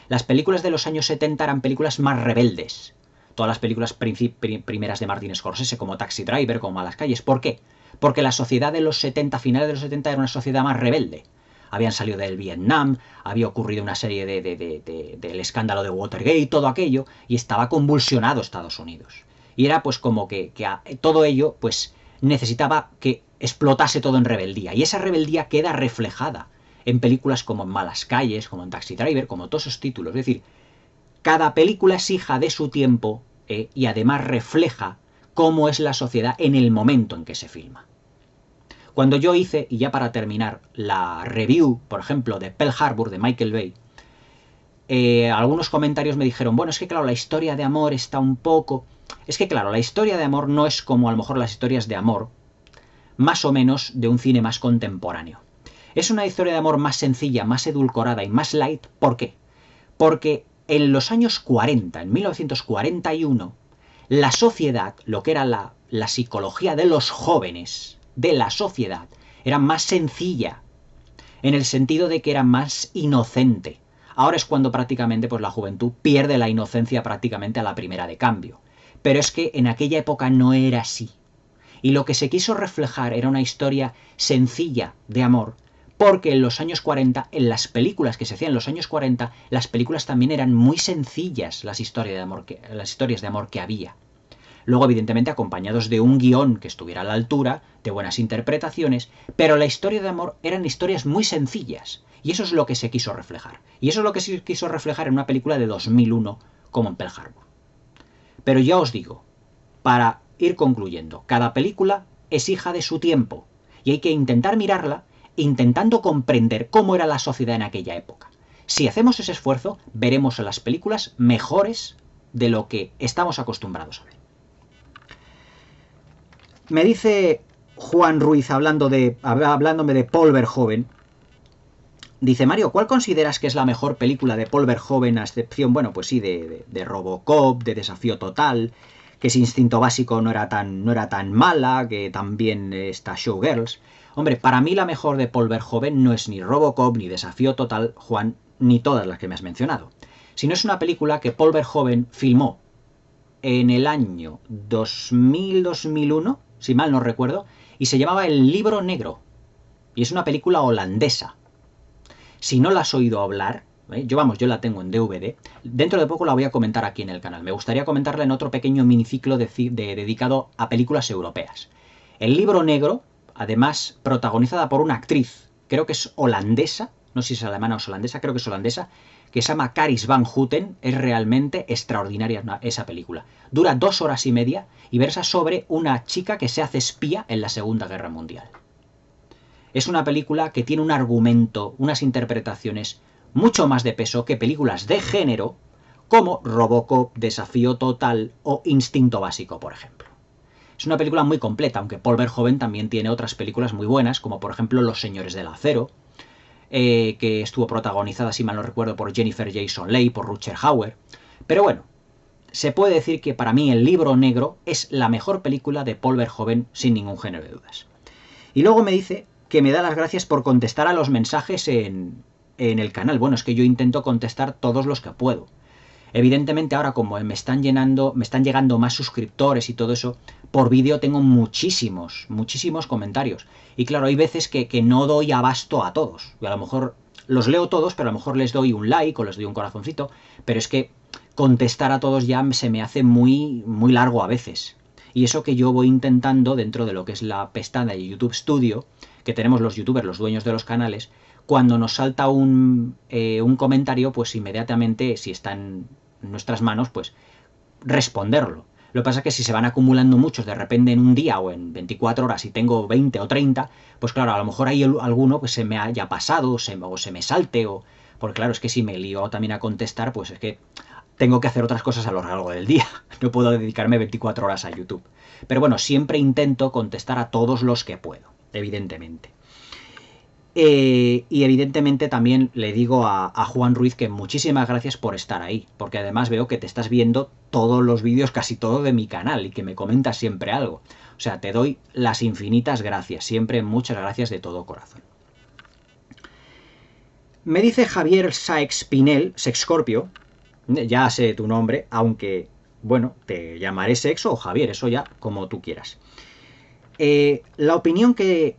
Las películas de los años 70 eran películas más rebeldes. Todas las películas primeras de Martin Scorsese, como Taxi Driver, como Malas Calles. ¿Por qué? Porque la sociedad de los 70, finales de los 70, era una sociedad más rebelde. Habían salido del Vietnam, había ocurrido una serie del escándalo de Watergate, todo aquello, y estaba convulsionado Estados Unidos. Y era pues como que todo ello pues necesitaba que explotase todo en rebeldía. Y esa rebeldía queda reflejada en películas como en Malas Calles, como en Taxi Driver, como todos esos títulos. Es decir, cada película es hija de su tiempo y además refleja cómo es la sociedad en el momento en que se filma. Cuando yo hice, y ya para terminar, la review, por ejemplo, de Pearl Harbor, de Michael Bay, algunos comentarios me dijeron, bueno, es que claro, la historia de amor está un poco... Es que claro, la historia de amor no es como a lo mejor las historias de amor, más o menos de un cine más contemporáneo. Es una historia de amor más sencilla, más edulcorada y más light. ¿Por qué? Porque en los años 40, en 1941, la sociedad, lo que era la psicología de los jóvenes, de la sociedad, era más sencilla, en el sentido de que era más inocente. Ahora es cuando prácticamente pues, la juventud pierde la inocencia prácticamente a la primera de cambio. Pero es que en aquella época no era así. Y lo que se quiso reflejar era una historia sencilla de amor, porque en los años 40, en las películas que se hacían en los años 40, las películas también eran muy sencillas, las historias de amor que había. Luego, evidentemente, acompañados de un guión que estuviera a la altura, de buenas interpretaciones, pero la historia de amor eran historias muy sencillas. Y eso es lo que se quiso reflejar. Y eso es lo que se quiso reflejar en una película de 2001 como en Pearl Harbor. Pero ya os digo, para ir concluyendo, cada película es hija de su tiempo y hay que intentar mirarla intentando comprender cómo era la sociedad en aquella época. Si hacemos ese esfuerzo, veremos las películas mejores de lo que estamos acostumbrados a ver. Me dice Juan Ruiz, hablándome de Paul Verhoeven, dice, Mario, ¿cuál consideras que es la mejor película de Paul Verhoeven, a excepción, bueno, pues sí, de Robocop, de Desafío Total, que ese Instinto Básico no era tan mala, que también está Showgirls? Hombre, para mí la mejor de Paul Verhoeven no es ni Robocop, ni Desafío Total, Juan, ni todas las que me has mencionado, sino es una película que Paul Verhoeven filmó en el año 2000-2001, si mal no recuerdo, y se llamaba El Libro Negro, y es una película holandesa. Si no la has oído hablar, yo la tengo en DVD, dentro de poco la voy a comentar aquí en el canal. Me gustaría comentarla en otro pequeño miniciclo dedicado a películas europeas. El Libro Negro, además protagonizada por una actriz, creo que es holandesa, no sé si es alemana o es holandesa, creo que es holandesa, que se llama Karis Van Houten, es realmente extraordinaria esa película. Dura 2 horas y media y versa sobre una chica que se hace espía en la Segunda Guerra Mundial. Es una película que tiene un argumento, unas interpretaciones mucho más de peso que películas de género como Robocop, Desafío Total o Instinto Básico, por ejemplo. Es una película muy completa, aunque Paul Verhoeven también tiene otras películas muy buenas, como por ejemplo Los Señores del Acero, que estuvo protagonizada, si mal no recuerdo, por Jennifer Jason Leigh, por Rutger Hauer. Pero bueno, se puede decir que para mí El Libro Negro es la mejor película de Paul Verhoeven sin ningún género de dudas. Y luego me dice que me da las gracias por contestar a los mensajes en el canal. Bueno, es que yo intento contestar todos los que puedo. Evidentemente ahora como me están llegando más suscriptores y todo eso, por vídeo tengo muchísimos comentarios. Y claro, hay veces que no doy abasto a todos. Y a lo mejor los leo todos, pero a lo mejor les doy un like o les doy un corazoncito. Pero es que contestar a todos ya se me hace muy largo a veces. Y eso que yo voy intentando dentro de lo que es la pestaña de YouTube Studio, que tenemos los youtubers, los dueños de los canales, cuando nos salta un comentario, pues inmediatamente, si está en nuestras manos, pues responderlo. Lo que pasa es que si se van acumulando muchos de repente en un día o en 24 horas y tengo 20 o 30, pues claro, a lo mejor hay alguno que se me haya pasado o se me salte, porque claro, es que si me lío también a contestar, pues es que tengo que hacer otras cosas a lo largo del día. No puedo dedicarme 24 horas a YouTube. Pero bueno, siempre intento contestar a todos los que puedo, evidentemente. Y evidentemente también le digo a Juan Ruiz que muchísimas gracias por estar ahí, porque además veo que te estás viendo todos los vídeos, casi todo de mi canal, y que me comentas siempre algo. O sea, te doy las infinitas gracias, siempre muchas gracias de todo corazón. Me dice Javier Saex Pinel, Sexcorpio, ya sé tu nombre, aunque, bueno, te llamaré Sex o Javier, eso ya como tú quieras. La opinión que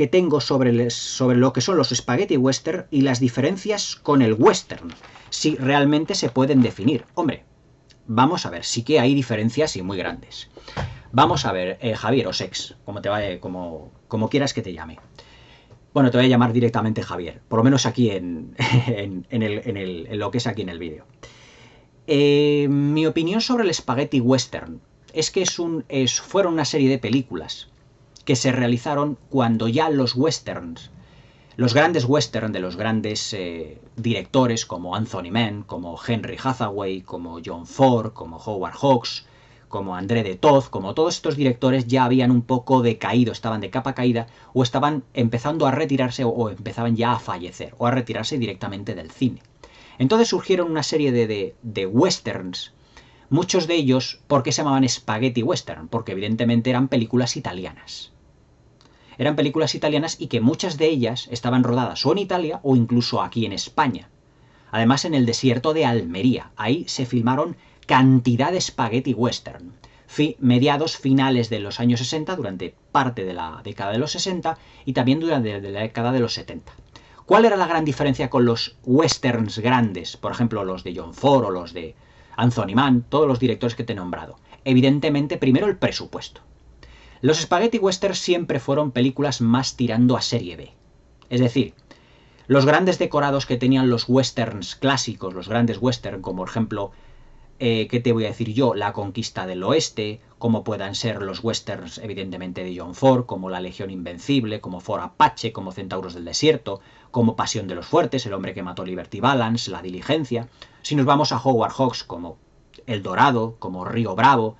tengo sobre lo que son los spaghetti western y las diferencias con el western, si realmente se pueden definir. Hombre, vamos a ver, sí que hay diferencias y muy grandes. Vamos a ver, Javier o Sex, como quieras que te llame. Bueno, te voy a llamar directamente Javier, por lo menos aquí en lo que es aquí en el vídeo. Mi opinión sobre el spaghetti western es que fueron una serie de películas que se realizaron cuando ya los westerns, los grandes westerns de los grandes directores como Anthony Mann, como Henry Hathaway, como John Ford, como Howard Hawks, como André de Toth, como todos estos directores ya habían un poco decaído, estaban de capa caída o estaban empezando a retirarse o empezaban ya a fallecer o a retirarse directamente del cine. Entonces surgieron una serie de westerns, muchos de ellos, ¿por qué se llamaban spaghetti western? Porque evidentemente eran películas italianas. Eran películas italianas y que muchas de ellas estaban rodadas o en Italia o incluso aquí en España. Además, en el desierto de Almería. Ahí se filmaron cantidad de spaghetti western. Mediados finales de los años 60, durante parte de la década de los 60 y también durante la década de los 70. ¿Cuál era la gran diferencia con los westerns grandes? Por ejemplo, los de John Ford o los de Anthony Mann, todos los directores que te he nombrado. Evidentemente, primero el presupuesto. Los spaghetti westerns siempre fueron películas más tirando a serie B. Es decir, los grandes decorados que tenían los westerns clásicos, los grandes westerns, como por ejemplo, ¿qué te voy a decir yo? La Conquista del Oeste, como puedan ser los westerns evidentemente de John Ford, como La Legión Invencible, como Fort Apache, como Centauros del Desierto, como Pasión de los Fuertes, El hombre que mató Liberty Balance, La Diligencia. Si nos vamos a Howard Hawks, como El Dorado, como Río Bravo,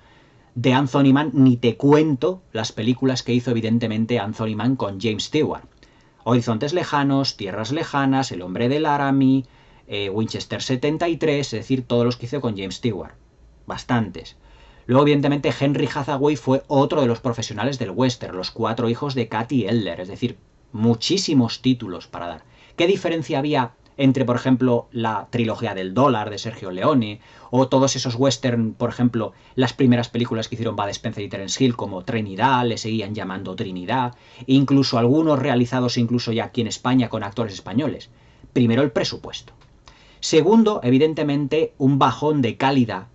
de Anthony Mann, ni te cuento las películas que hizo evidentemente Anthony Mann con James Stewart. Horizontes Lejanos, Tierras Lejanas, El hombre del Laramie, Winchester 73, es decir, todos los que hizo con James Stewart. Bastantes. Luego, evidentemente, Henry Hathaway fue otro de los profesionales del western, Los cuatro hijos de Katy Elder, es decir, muchísimos títulos para dar. ¿Qué diferencia había entre, por ejemplo, la trilogía del dólar de Sergio Leone o todos esos western, por ejemplo, las primeras películas que hicieron Bud Spencer y Terence Hill como Trinidad, le seguían llamando Trinidad, incluso algunos realizados incluso ya aquí en España con actores españoles? Primero, el presupuesto. Segundo, evidentemente, un bajón de calidad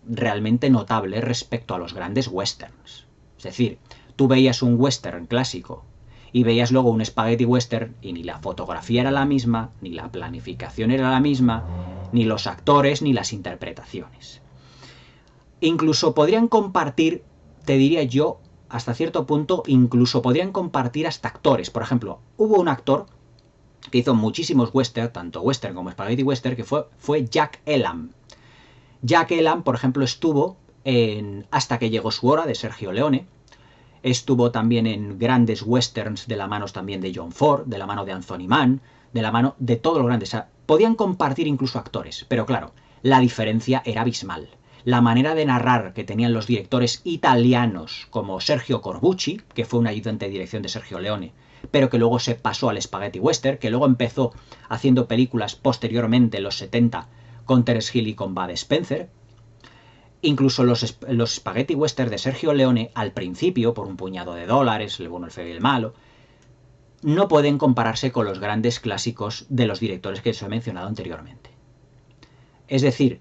realmente notable respecto a los grandes westerns. Es decir, tú veías un western clásico y veías luego un spaghetti western y ni la fotografía era la misma, ni la planificación era la misma, ni los actores, ni las interpretaciones. Incluso podrían compartir, te diría yo, hasta cierto punto, incluso podrían compartir hasta actores. Por ejemplo, hubo un actor que hizo muchísimos western, tanto western como spaghetti western, que fue Jack Elam. Jack Elam, por ejemplo, estuvo en Hasta que llegó su hora, de Sergio Leone. Estuvo también en grandes westerns de la mano también de John Ford, de la mano de Anthony Mann, de la mano de todos los grandes. O sea, podían compartir incluso actores, pero claro, la diferencia era abismal. La manera de narrar que tenían los directores italianos como Sergio Corbucci, que fue un ayudante de dirección de Sergio Leone, pero que luego se pasó al spaghetti western, que luego empezó haciendo películas posteriormente en los 70 con Terence Hill y con Bud Spencer. Incluso los spaghetti western de Sergio Leone, al principio, por un puñado de dólares, el bueno, el feo y el malo, no pueden compararse con los grandes clásicos de los directores que os he mencionado anteriormente. Es decir,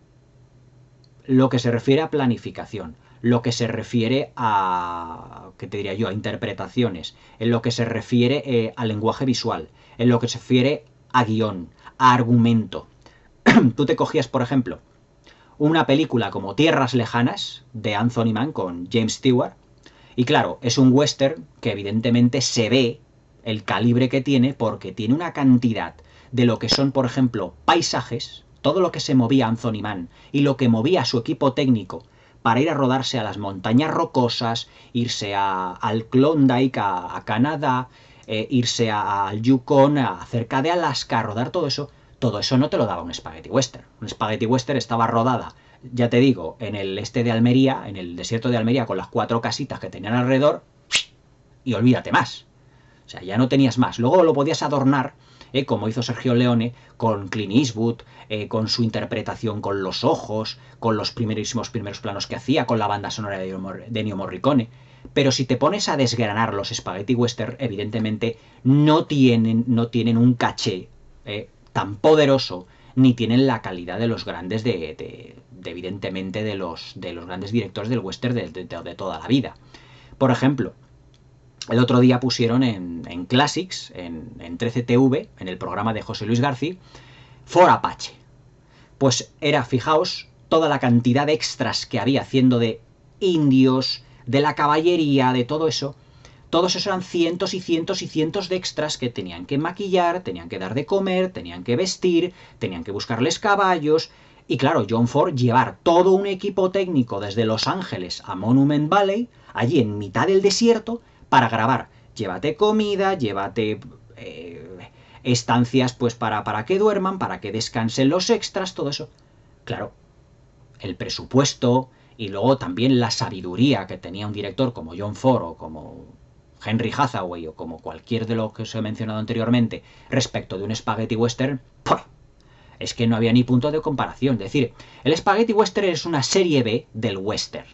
lo que se refiere a planificación, lo que se refiere a, ¿qué te diría yo?, a interpretaciones, en lo que se refiere al lenguaje visual, en lo que se refiere a guión, a argumento. Tú te cogías, por ejemplo, una película como Tierras Lejanas, de Anthony Mann con James Stewart, y claro, es un western que evidentemente se ve el calibre que tiene porque tiene una cantidad de lo que son, por ejemplo, paisajes, todo lo que se movía Anthony Mann y lo que movía a su equipo técnico para ir a rodarse a las montañas rocosas, irse al Klondike, a Canadá, irse al Yukon, cerca de Alaska, a rodar todo eso no te lo daba un spaghetti western. Un spaghetti western estaba rodada, ya te digo, en el este de Almería, en el desierto de Almería, con las 4 casitas que tenían alrededor, y olvídate más. O sea, ya no tenías más. Luego lo podías adornar, como hizo Sergio Leone, con Clint Eastwood, con su interpretación, con los ojos, con los primeros planos que hacía, con la banda sonora de Ennio Morricone. Pero si te pones a desgranar los spaghetti western, evidentemente no tienen un caché tan poderoso, ni tienen la calidad de los grandes evidentemente de los grandes directores del western de toda la vida. Por ejemplo, el otro día pusieron en Classics, en 13TV, en el programa de José Luis García, Fort Apache. Pues era, fijaos, toda la cantidad de extras que había haciendo de indios, de la caballería, de todo eso. Todos esos eran cientos y cientos y cientos de extras que tenían que maquillar, tenían que dar de comer, tenían que vestir, tenían que buscarles caballos. Y claro, John Ford llevar todo un equipo técnico desde Los Ángeles a Monument Valley, allí en mitad del desierto, para grabar. Llévate comida, llévate estancias pues para que duerman, para que descansen los extras, todo eso. Claro, el presupuesto y luego también la sabiduría que tenía un director como John Ford o como Henry Hathaway o como cualquier de los que os he mencionado anteriormente respecto de un spaghetti western, ¡puf!, es que no había ni punto de comparación. Es decir, el Spaghetti Western es una serie B del western.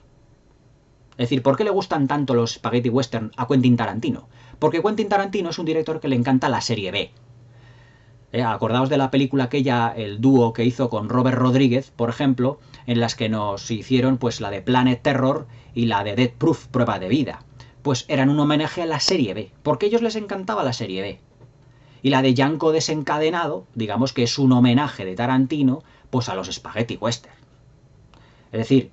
Es decir, ¿por qué le gustan tanto los Spaghetti Western a Quentin Tarantino? Porque Quentin Tarantino es un director que le encanta la serie B. Acordaos de la película aquella, el dúo que hizo con Robert Rodríguez, por ejemplo, en las que nos hicieron pues la de Planet Terror y la de Death Proof, Prueba de Vida. Pues eran un homenaje a la serie B, porque a ellos les encantaba la serie B. Y la de Django desencadenado, digamos que es un homenaje de Tarantino, pues a los Spaghetti Western. Es decir,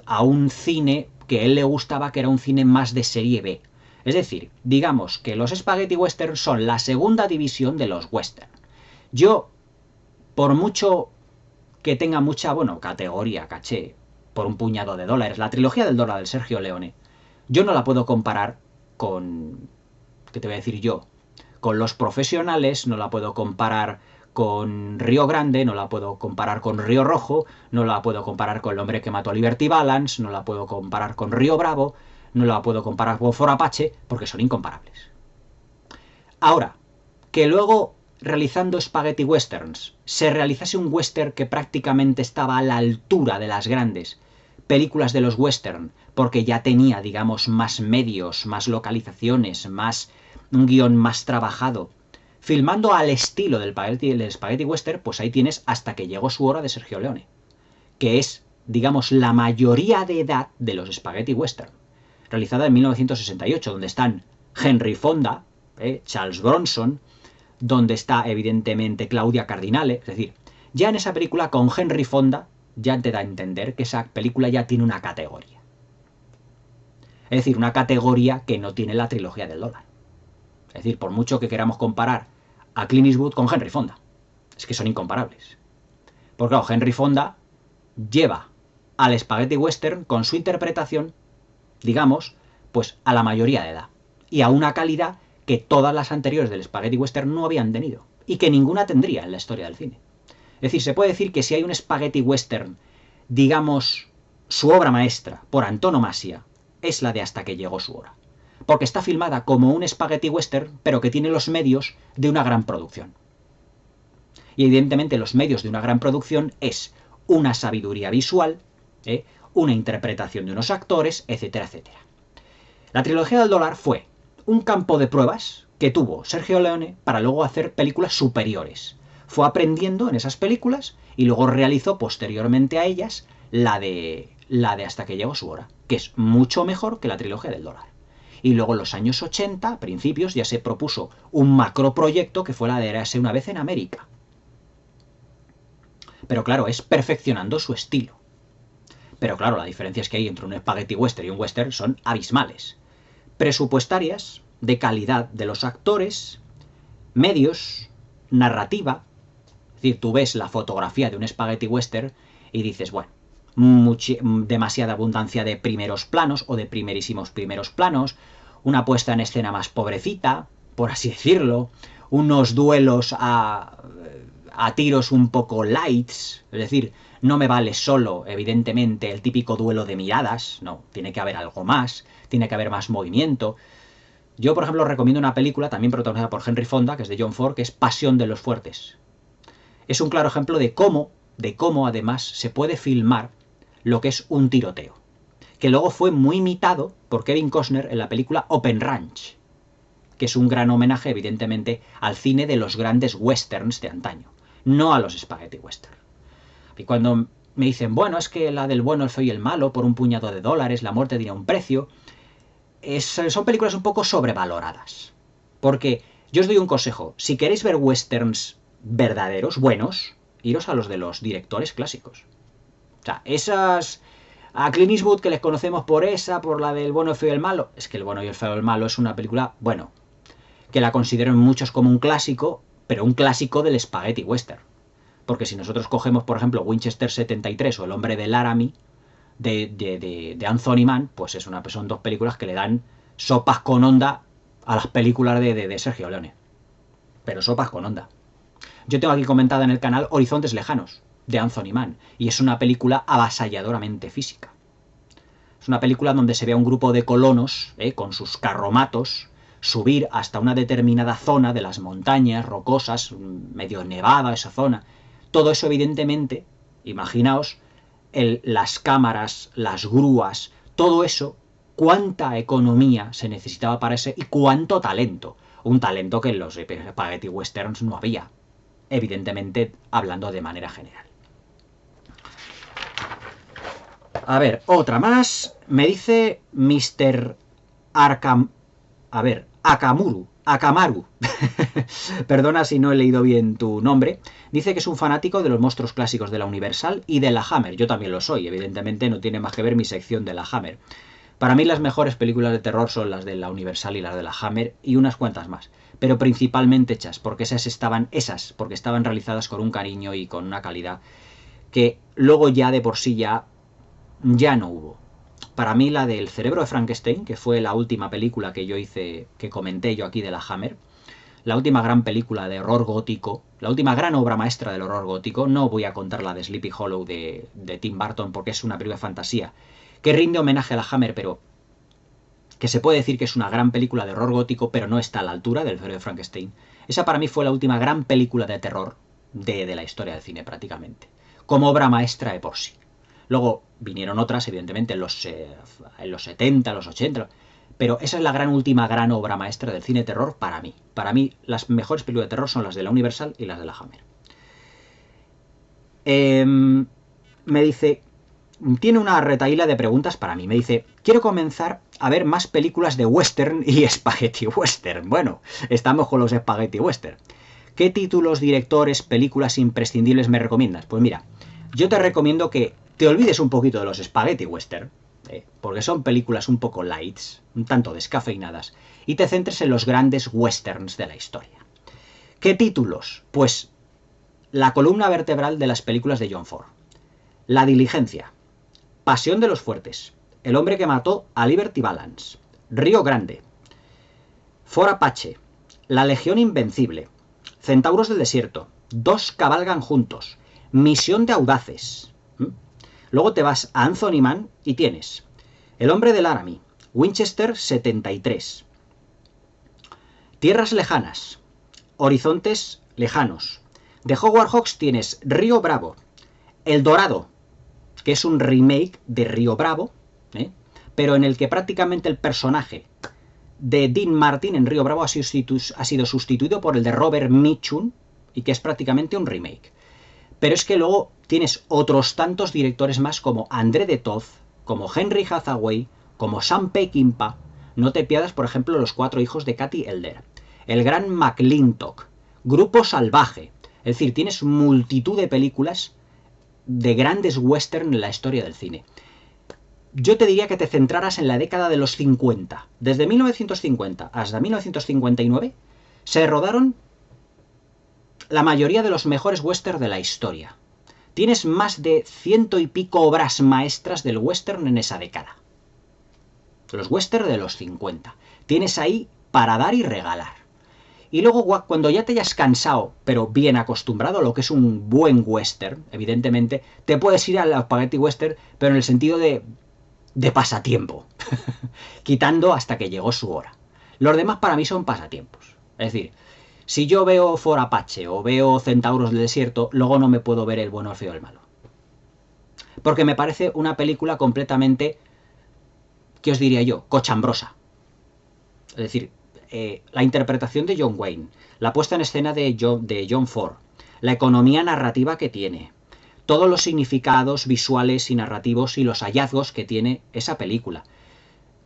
a un cine que a él le gustaba, que era un cine más de serie B. Es decir, digamos que los Spaghetti Western son la segunda división de los Western. Yo, por mucho que tenga mucha, categoría, caché, por un puñado de dólares, la trilogía del dólar del Sergio Leone, yo no la puedo comparar con, ¿qué te voy a decir yo? Con Los Profesionales, no la puedo comparar con Río Grande, no la puedo comparar con Río Rojo, no la puedo comparar con El hombre que mató a Liberty Balance, no la puedo comparar con Río Bravo, no la puedo comparar con Fort Apache, porque son incomparables. Ahora, que luego realizando Spaghetti Westerns se realizase un western que prácticamente estaba a la altura de las grandes películas de los western, porque ya tenía, digamos, más medios, más localizaciones, más un guión más trabajado, filmando al estilo del Spaghetti Western, pues ahí tienes Hasta que llegó su hora de Sergio Leone, que es, digamos, la mayoría de edad de los Spaghetti Western, realizada en 1968, donde están Henry Fonda, Charles Bronson, donde está evidentemente Claudia Cardinale. Es decir, ya en esa película con Henry Fonda ya te da a entender que esa película ya tiene una categoría. Es decir, una categoría que no tiene la trilogía del dólar. Es decir, por mucho que queramos comparar a Clint Eastwood con Henry Fonda, es que son incomparables. Porque claro, Henry Fonda lleva al Spaghetti Western con su interpretación, digamos, pues a la mayoría de edad. Y a una calidad que todas las anteriores del Spaghetti Western no habían tenido. Y que ninguna tendría en la historia del cine. Es decir, se puede decir que si hay un Spaghetti Western, digamos, su obra maestra, por antonomasia, es la de Hasta que llegó su hora. Porque está filmada como un Spaghetti Western, pero que tiene los medios de una gran producción. Y evidentemente los medios de una gran producción es una sabiduría visual, una interpretación de unos actores, etcétera, etcétera. La trilogía del dólar fue un campo de pruebas que tuvo Sergio Leone para luego hacer películas superiores. Fue aprendiendo en esas películas y luego realizó posteriormente a ellas la de Hasta que llegó su hora, que es mucho mejor que la trilogía del dólar. Y luego en los años 80, principios, ya se propuso un macroproyecto que fue la de Érase una vez en América. Pero claro, es perfeccionando su estilo. Pero claro, la diferencia es que hay entre un Spaghetti Western y un western son abismales. Presupuestarias, de calidad de los actores, medios, narrativa. Es decir, tú ves la fotografía de un Spaghetti Western y dices, bueno, demasiada abundancia de primeros planos o de primerísimos primeros planos, una puesta en escena más pobrecita, por así decirlo, unos duelos a tiros un poco lights, es decir, no me vale solo, evidentemente, el típico duelo de miradas, no, tiene que haber algo más, tiene que haber más movimiento. Yo, por ejemplo, recomiendo una película, también protagonizada por Henry Fonda, que es de John Ford, que es Pasión de los Fuertes. Es un claro ejemplo de cómo además se puede filmar lo que es un tiroteo, que luego fue muy imitado por Kevin Costner en la película Open Range, que es un gran homenaje, evidentemente, al cine de los grandes westerns de antaño, no a los Spaghetti Western. Y cuando me dicen, bueno, es que la del bueno, el feo y el malo, por un puñado de dólares, la muerte tiene un precio, son películas un poco sobrevaloradas. Porque yo os doy un consejo, si queréis ver westerns verdaderos, buenos, iros a los de los directores clásicos. O sea, esas... A Clint Eastwood, que les conocemos por la del bueno, el feo y el malo, es que el bueno y el feo y el malo es una película, bueno, que la consideran muchos como un clásico, pero un clásico del Spaghetti Western. Porque si nosotros cogemos, por ejemplo, Winchester 73 o El hombre de Laramie, de Anthony Mann, pues son dos películas que le dan sopas con onda a las películas de Sergio Leone. Pero sopas con onda. Yo tengo aquí comentada en el canal Horizontes Lejanos, de Anthony Mann, y es una película avasalladoramente física. Es una película donde se ve a un grupo de colonos, con sus carromatos, subir hasta una determinada zona de las montañas rocosas, medio nevada esa zona, Todo eso, evidentemente, imaginaos, las cámaras, las grúas, todo eso, cuánta economía se necesitaba para ese y cuánto talento. Un talento que en los spaghetti westerns no había, evidentemente hablando de manera general. A ver, otra más. Me dice Mr. Akamaru. Perdona si no he leído bien tu nombre. Dice que es un fanático de los monstruos clásicos de la Universal y de la Hammer. Yo también lo soy, evidentemente no tiene más que ver mi sección de la Hammer. Para mí las mejores películas de terror son las de la Universal y las de la Hammer y unas cuantas más, pero principalmente porque porque estaban realizadas con un cariño y con una calidad que luego ya de por sí ya no hubo. Para mí la del Cerebro de Frankenstein, que fue la última película que yo hice, que comenté yo aquí de la Hammer, la última gran película de horror gótico, la última gran obra maestra del horror gótico, no voy a contar la de Sleepy Hollow de Tim Burton porque es una película de fantasía, que rinde homenaje a la Hammer, pero que se puede decir que es una gran película de horror gótico, pero no está a la altura del Cerebro de Frankenstein. Esa para mí fue la última gran película de terror de la historia del cine prácticamente, como obra maestra de por sí. Luego vinieron otras, evidentemente, en los 70, los 80, pero esa es la última gran obra maestra del cine terror para mí. Para mí, las mejores películas de terror son las de la Universal y las de la Hammer. Me dice, tiene una retahíla de preguntas para mí. Me dice, quiero comenzar a ver más películas de western y spaghetti western. Bueno, estamos con los spaghetti western. ¿Qué títulos, directores, películas imprescindibles me recomiendas? Pues mira, yo te recomiendo que te olvides un poquito de los spaghetti western, porque son películas un poco lights, un tanto descafeinadas, y te centres en los grandes westerns de la historia. ¿Qué títulos? Pues la columna vertebral de las películas de John Ford. La Diligencia, Pasión de los Fuertes, El hombre que mató a Liberty Balance, Río Grande, Fort Apache, La Legión Invencible, Centauros del Desierto, Dos cabalgan juntos, Misión de Audaces. Luego te vas a Anthony Mann y tienes El hombre del Laramie, Winchester 73, Tierras lejanas, Horizontes lejanos. De Howard Hawks tienes Río Bravo, El Dorado, que es un remake de Río Bravo, pero en el que prácticamente el personaje de Dean Martin en Río Bravo ha sido sustituido por el de Robert Mitchum y que es prácticamente un remake. Pero es que luego tienes otros tantos directores más como André de Toth, como Henry Hathaway, como Sam Peckinpah. No te pierdas, por ejemplo, Los cuatro hijos de Cathy Elder, El gran McLintock, Grupo Salvaje. Es decir, tienes multitud de películas de grandes western en la historia del cine. Yo te diría que te centraras en la década de los 50. Desde 1950 hasta 1959 se rodaron la mayoría de los mejores western de la historia. Tienes más de 100 y pico obras maestras del western en esa década. Los western de los 50. Tienes ahí para dar y regalar. Y luego cuando ya te hayas cansado, pero bien acostumbrado a lo que es un buen western, evidentemente, te puedes ir al spaghetti western, pero en el sentido de pasatiempo. Quitando hasta que llegó su hora. Los demás para mí son pasatiempos. Es decir, si yo veo Fort Apache o veo Centauros del Desierto, luego no me puedo ver El bueno, el feo y el malo. Porque me parece una película completamente, ¿qué os diría yo? Cochambrosa. Es decir, la interpretación de John Wayne, la puesta en escena de John Ford, la economía narrativa que tiene, todos los significados visuales y narrativos y los hallazgos que tiene esa película.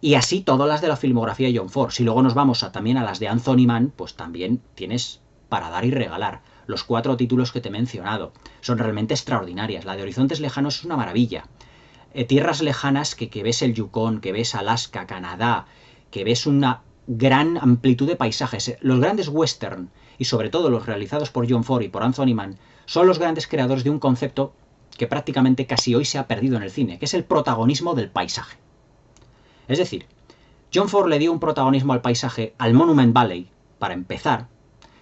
Y así todas las de la filmografía de John Ford. Si luego nos vamos también a las de Anthony Mann, pues también tienes para dar y regalar. Los 4 títulos que te he mencionado son realmente extraordinarias. La de Horizontes Lejanos es una maravilla. Tierras lejanas que ves el Yukon, que ves Alaska, Canadá, que ves una gran amplitud de paisajes. Los grandes western, y sobre todo los realizados por John Ford y por Anthony Mann, son los grandes creadores de un concepto que prácticamente casi hoy se ha perdido en el cine, que es el protagonismo del paisaje. Es decir, John Ford le dio un protagonismo al paisaje, al Monument Valley, para empezar,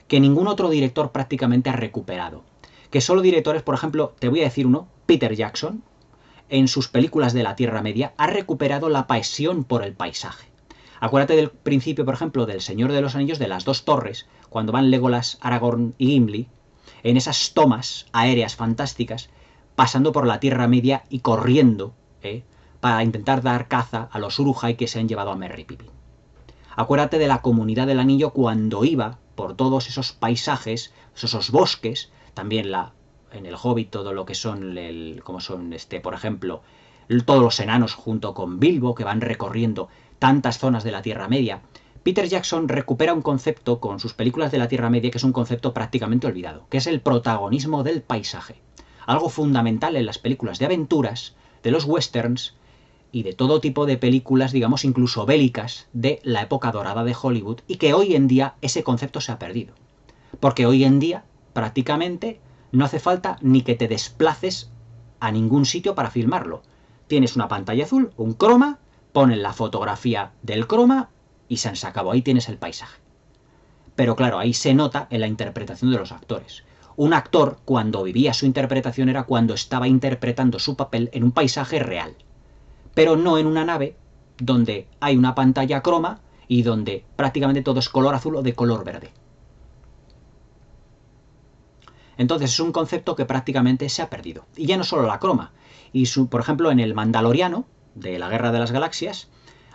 que ningún otro director prácticamente ha recuperado. Que solo directores, por ejemplo, te voy a decir uno, Peter Jackson, en sus películas de la Tierra Media, ha recuperado la pasión por el paisaje. Acuérdate del principio, por ejemplo, del Señor de los Anillos, de las 2 torres, cuando van Legolas, Aragorn y Gimli. en esas tomas aéreas fantásticas, pasando por la Tierra Media y corriendo, para intentar dar caza a los Uruk-hai que se han llevado a Merry Pippin. Acuérdate de la Comunidad del Anillo cuando iba por todos esos paisajes, esos bosques, también en el Hobbit todo lo que son, por ejemplo, todos los enanos junto con Bilbo que van recorriendo tantas zonas de la Tierra Media. Peter Jackson recupera un concepto con sus películas de la Tierra Media que es un concepto prácticamente olvidado, que es el protagonismo del paisaje. Algo fundamental en las películas de aventuras, de los westerns y de todo tipo de películas, digamos, incluso bélicas de la época dorada de Hollywood, y que hoy en día ese concepto se ha perdido. Porque hoy en día, prácticamente, no hace falta ni que te desplaces a ningún sitio para filmarlo. Tienes una pantalla azul, un croma, ponen la fotografía del croma y se acabó. Ahí tienes el paisaje. Pero claro, ahí se nota en la interpretación de los actores. Un actor, cuando vivía su interpretación, era cuando estaba interpretando su papel en un paisaje real. Pero no en una nave donde hay una pantalla croma y donde prácticamente todo es color azul o de color verde. Entonces es un concepto que prácticamente se ha perdido. Y ya no solo la croma. Por ejemplo, en el Mandaloriano, de la Guerra de las Galaxias,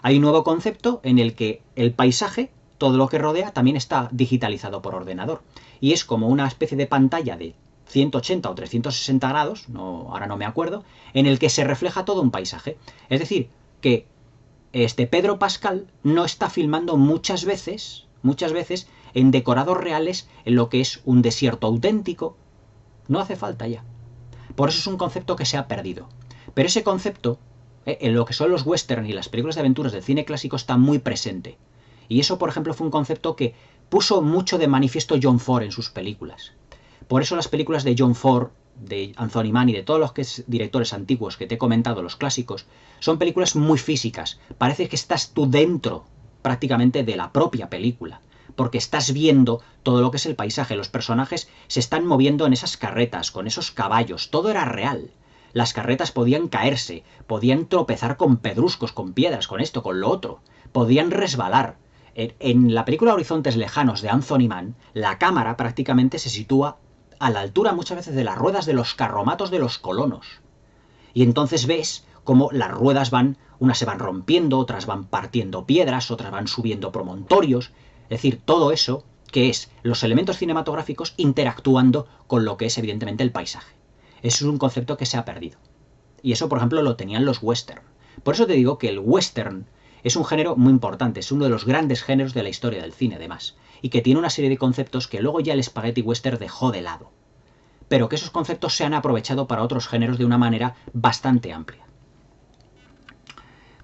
hay un nuevo concepto en el que el paisaje, todo lo que rodea, también está digitalizado por ordenador. Y es como una especie de pantalla de 180 o 360 grados, ahora no me acuerdo, en el que se refleja todo un paisaje. Es decir, que Pedro Pascal no está filmando muchas veces en decorados reales en lo que es un desierto auténtico. No hace falta ya. Por eso es un concepto que se ha perdido. Pero ese concepto, en lo que son los western y las películas de aventuras del cine clásico, está muy presente. Y eso, por ejemplo, fue un concepto que puso mucho de manifiesto John Ford en sus películas. Por eso las películas de John Ford, de Anthony Mann y de todos los directores antiguos que te he comentado, los clásicos, son películas muy físicas. Parece que estás tú dentro prácticamente de la propia película, porque estás viendo todo lo que es el paisaje. Los personajes se están moviendo en esas carretas, con esos caballos, todo era real. Las carretas podían caerse, podían tropezar con pedruscos, con piedras, con esto, con lo otro, podían resbalar. En la película Horizontes Lejanos de Anthony Mann, la cámara prácticamente se sitúa a la altura muchas veces de las ruedas de los carromatos de los colonos. Y entonces ves cómo las ruedas unas se van rompiendo, otras van partiendo piedras, otras van subiendo promontorios. Es decir, todo eso que es los elementos cinematográficos interactuando con lo que es evidentemente el paisaje. Eso es un concepto que se ha perdido. Y eso, por ejemplo, lo tenían los western. Por eso te digo que el western es un género muy importante, es uno de los grandes géneros de la historia del cine, además, y que tiene una serie de conceptos que luego ya el spaghetti western dejó de lado, pero que esos conceptos se han aprovechado para otros géneros de una manera bastante amplia.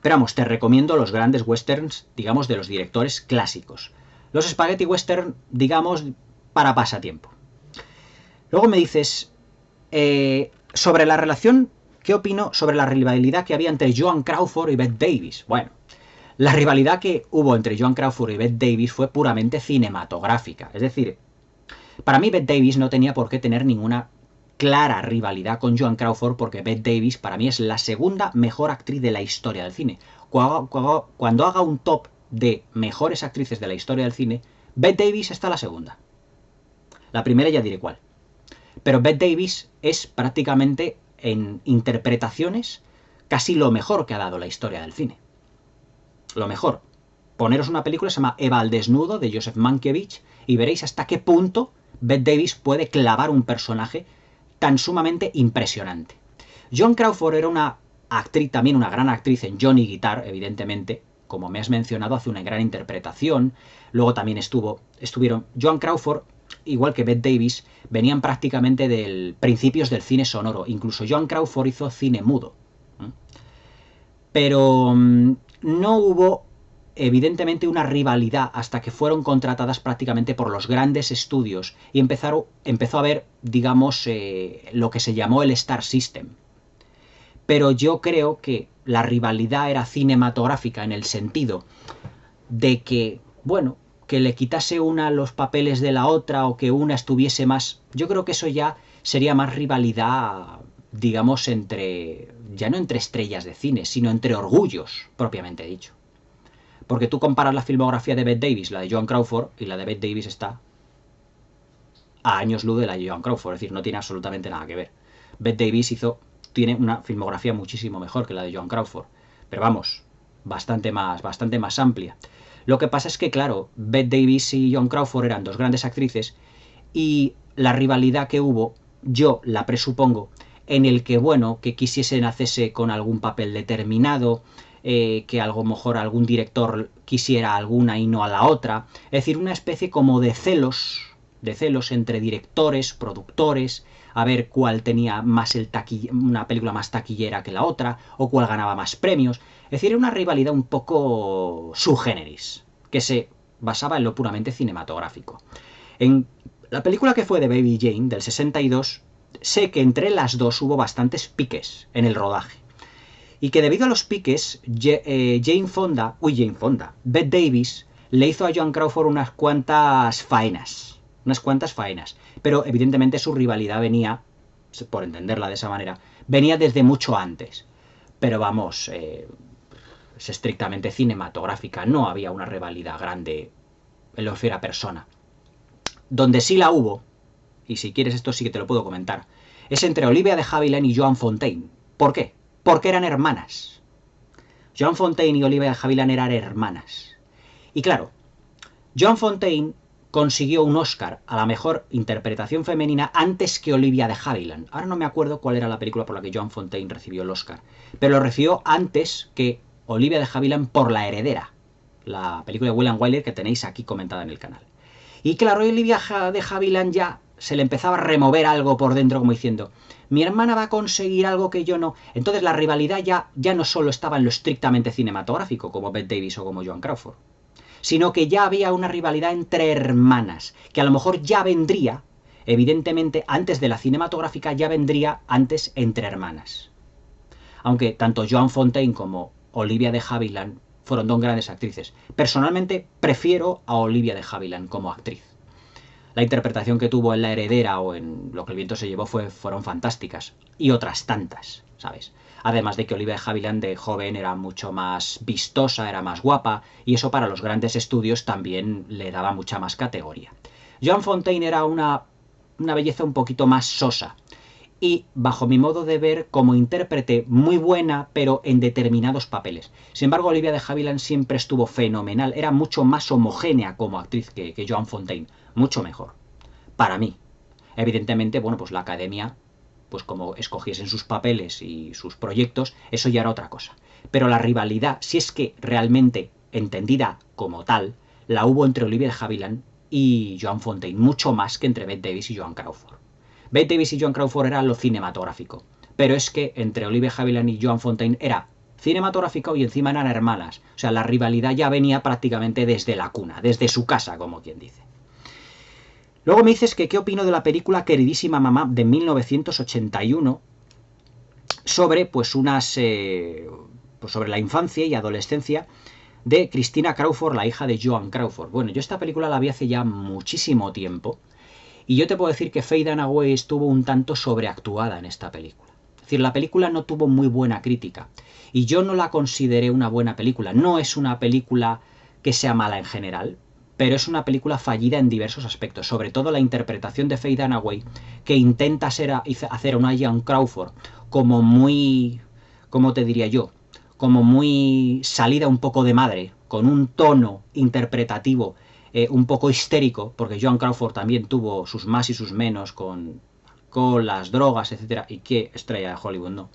Pero vamos, te recomiendo los grandes westerns, digamos, de los directores clásicos. Los spaghetti western, digamos, para pasatiempo. Luego me dices, sobre la relación, ¿qué opino sobre la rivalidad que había entre Joan Crawford y Bette Davis? Bueno, la rivalidad que hubo entre Joan Crawford y Bette Davis fue puramente cinematográfica. Es decir, para mí Bette Davis no tenía por qué tener ninguna clara rivalidad con Joan Crawford, porque Bette Davis para mí es la segunda mejor actriz de la historia del cine. Cuando haga un top de mejores actrices de la historia del cine, Bette Davis está la segunda. La primera ya diré cuál. Pero Bette Davis es prácticamente en interpretaciones casi lo mejor que ha dado la historia del cine. Lo mejor. Poneros una película que se llama Eva al desnudo, de Joseph Mankiewicz, y veréis hasta qué punto Bette Davis puede clavar un personaje tan sumamente impresionante. Joan Crawford era una actriz, también una gran actriz en Johnny Guitar, evidentemente, como me has mencionado, hace una gran interpretación. Luego también estuvieron Joan Crawford, igual que Bette Davis, venían prácticamente de principios del cine sonoro. Incluso Joan Crawford hizo cine mudo. Pero no hubo evidentemente una rivalidad hasta que fueron contratadas prácticamente por los grandes estudios y empezó a haber, digamos, lo que se llamó el Star System. Pero yo creo que la rivalidad era cinematográfica en el sentido de que, bueno, que le quitase una los papeles de la otra o que una estuviese más. Yo creo que eso ya sería más rivalidad, digamos, ya no entre estrellas de cine, sino entre orgullos, propiamente dicho. Porque tú comparas la filmografía de Bette Davis, la de Joan Crawford, y la de Bette Davis está a años luz de la de Joan Crawford, es decir, no tiene absolutamente nada que ver. Bette Davis tiene una filmografía muchísimo mejor que la de Joan Crawford, pero vamos, bastante más amplia. Lo que pasa es que, claro, Bette Davis y Joan Crawford eran dos grandes actrices y la rivalidad que hubo, yo la presupongo, en el que, bueno, que quisiesen hacerse con algún papel determinado, que a lo mejor algún director quisiera alguna y no a la otra, es decir, una especie como de celos entre directores, productores, a ver cuál tenía más una película más taquillera que la otra, o cuál ganaba más premios. Es decir, era una rivalidad un poco sui generis, que se basaba en lo puramente cinematográfico. En la película que fue de Baby Jane, del 62, sé que entre las dos hubo bastantes piques en el rodaje. Y que debido a los piques, Bette Davis le hizo a Joan Crawford unas cuantas faenas. Pero evidentemente su rivalidad venía, por entenderla de esa manera, venía desde mucho antes. Pero vamos, es estrictamente cinematográfica, no había una rivalidad grande en la esfera persona. Donde sí la hubo, y si quieres esto sí que te lo puedo comentar, es entre Olivia de Havilland y Joan Fontaine. ¿Por qué? Porque eran hermanas. Joan Fontaine y Olivia de Havilland eran hermanas. Y claro, Joan Fontaine consiguió un Oscar a la mejor interpretación femenina antes que Olivia de Havilland. Ahora no me acuerdo cuál era la película por la que Joan Fontaine recibió el Oscar, pero lo recibió antes que Olivia de Havilland por La heredera, la película de William Wyler que tenéis aquí comentada en el canal. Y claro, Olivia de Havilland ya se le empezaba a remover algo por dentro como diciendo, mi hermana va a conseguir algo que yo no. Entonces la rivalidad ya no solo estaba en lo estrictamente cinematográfico, como Bette Davis o como Joan Crawford, sino que ya había una rivalidad entre hermanas, que a lo mejor ya vendría, evidentemente, antes de la cinematográfica, ya vendría antes entre hermanas. Aunque tanto Joan Fontaine como Olivia de Havilland fueron dos grandes actrices. Personalmente prefiero a Olivia de Havilland como actriz. La interpretación que tuvo en La heredera o en Lo que el viento se llevó fueron fantásticas. Y otras tantas, ¿sabes? Además de que Olivia de Havilland de joven era mucho más vistosa, era más guapa, y eso para los grandes estudios también le daba mucha más categoría. Joan Fontaine era una belleza un poquito más sosa. Y, bajo mi modo de ver, como intérprete muy buena, pero en determinados papeles. Sin embargo, Olivia de Havilland siempre estuvo fenomenal. Era mucho más homogénea como actriz que Joan Fontaine. Mucho mejor. Para mí. Evidentemente, bueno, pues la academia, pues como escogiesen sus papeles y sus proyectos, eso ya era otra cosa. Pero la rivalidad, si es que realmente entendida como tal, la hubo entre Olivia de Havilland y Joan Fontaine. Mucho más que entre Bette Davis y Joan Crawford. Bette Davis y Joan Crawford era lo cinematográfico, pero es que entre Olivia Havilland y Joan Fontaine era cinematográfico y encima eran hermanas. O sea, la rivalidad ya venía prácticamente desde la cuna, desde su casa, como quien dice. Luego me dices que qué opino de la película Queridísima Mamá de 1981 sobre pues sobre la infancia y adolescencia de Christina Crawford, la hija de Joan Crawford. Bueno, yo esta película la vi hace ya muchísimo tiempo. Y yo te puedo decir que Faye Dunaway estuvo un tanto sobreactuada en esta película. Es decir, la película no tuvo muy buena crítica. Y yo no la consideré una buena película. No es una película que sea mala en general, pero es una película fallida en diversos aspectos. Sobre todo la interpretación de Faye Dunaway, que intenta hacer a una Joan Crawford como muy... ¿Cómo te diría yo? Como muy salida un poco de madre, con un tono interpretativo un poco histérico, porque Joan Crawford también tuvo sus más y sus menos con las drogas, etcétera, y qué estrella de Hollywood, ¿no?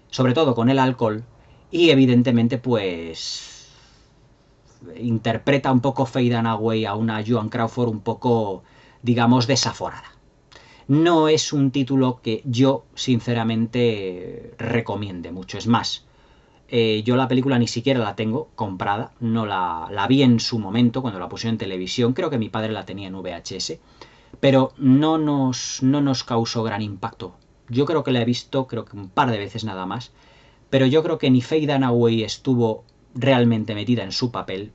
Sobre todo con el alcohol, y evidentemente pues interpreta un poco Faye Dunaway a una Joan Crawford un poco, digamos, desaforada. No es un título que yo sinceramente recomiende mucho, es más, yo la película ni siquiera la tengo comprada, no la vi en su momento cuando la pusieron en televisión, creo que mi padre la tenía en VHS, pero no nos causó gran impacto. Yo creo que la he visto, creo que un par de veces nada más, pero yo creo que ni Faye Dunaway estuvo realmente metida en su papel.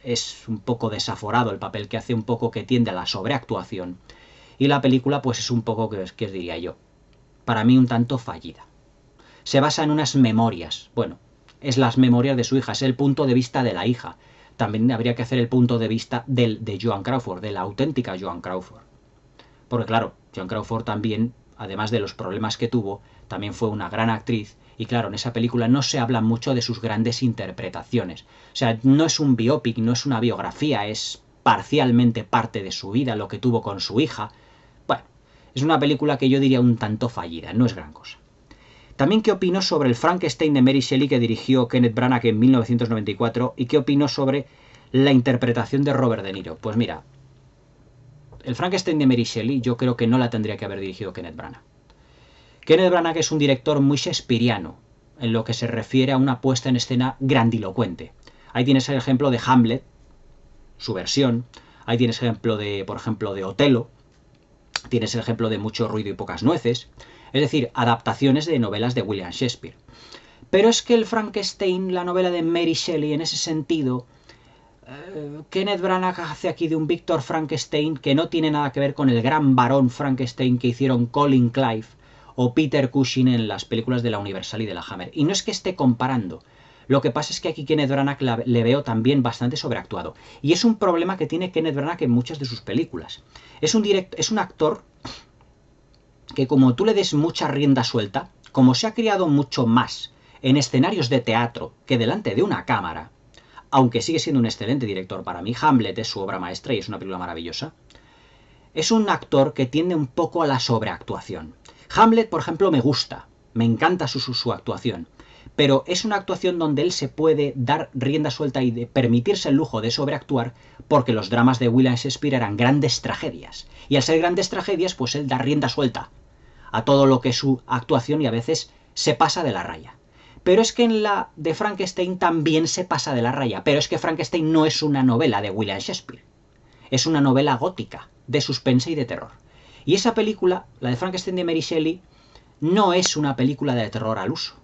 Es un poco desaforado el papel que hace, un poco que tiende a la sobreactuación, y la película pues es un poco, que os diría yo, para mí un tanto fallida. Se basa en unas memorias. Bueno, es las memorias de su hija, es el punto de vista de la hija. También habría que hacer el punto de vista de Joan Crawford, de la auténtica Joan Crawford. Porque claro, Joan Crawford también, además de los problemas que tuvo, también fue una gran actriz. Y claro, en esa película no se habla mucho de sus grandes interpretaciones. O sea, no es un biopic, no es una biografía, es parcialmente parte de su vida, lo que tuvo con su hija. Bueno, es una película que yo diría un tanto fallida, no es gran cosa. También qué opinó sobre el Frankenstein de Mary Shelley que dirigió Kenneth Branagh en 1994 y qué opinó sobre la interpretación de Robert De Niro. Pues mira, el Frankenstein de Mary Shelley yo creo que no la tendría que haber dirigido Kenneth Branagh. Kenneth Branagh es un director muy shakespeariano en lo que se refiere a una puesta en escena grandilocuente. Ahí tienes el ejemplo de Hamlet, su versión. Ahí tienes el ejemplo de, por ejemplo, de Otelo. Tienes el ejemplo de Mucho ruido y pocas nueces. Es decir, adaptaciones de novelas de William Shakespeare. Pero es que el Frankenstein, la novela de Mary Shelley, en ese sentido, Kenneth Branagh hace aquí de un Víctor Frankenstein que no tiene nada que ver con el gran varón Frankenstein que hicieron Colin Clive o Peter Cushing en las películas de la Universal y de la Hammer. Y no es que esté comparando. Lo que pasa es que aquí Kenneth Branagh le veo también bastante sobreactuado. Y es un problema que tiene Kenneth Branagh en muchas de sus películas. Es un actor que como tú le des mucha rienda suelta, como se ha criado mucho más en escenarios de teatro que delante de una cámara, aunque sigue siendo un excelente director para mí, Hamlet es su obra maestra y es una película maravillosa, es un actor que tiende un poco a la sobreactuación. Hamlet, por ejemplo, me gusta, me encanta su actuación, pero es una actuación donde él se puede dar rienda suelta y de permitirse el lujo de sobreactuar porque los dramas de William Shakespeare eran grandes tragedias. Y al ser grandes tragedias, pues él da rienda suelta a todo lo que es su actuación y a veces se pasa de la raya. Pero es que en la de Frankenstein también se pasa de la raya. Pero es que Frankenstein no es una novela de William Shakespeare. Es una novela gótica, de suspense y de terror. Y esa película, la de Frankenstein de Mary Shelley, no es una película de terror al uso.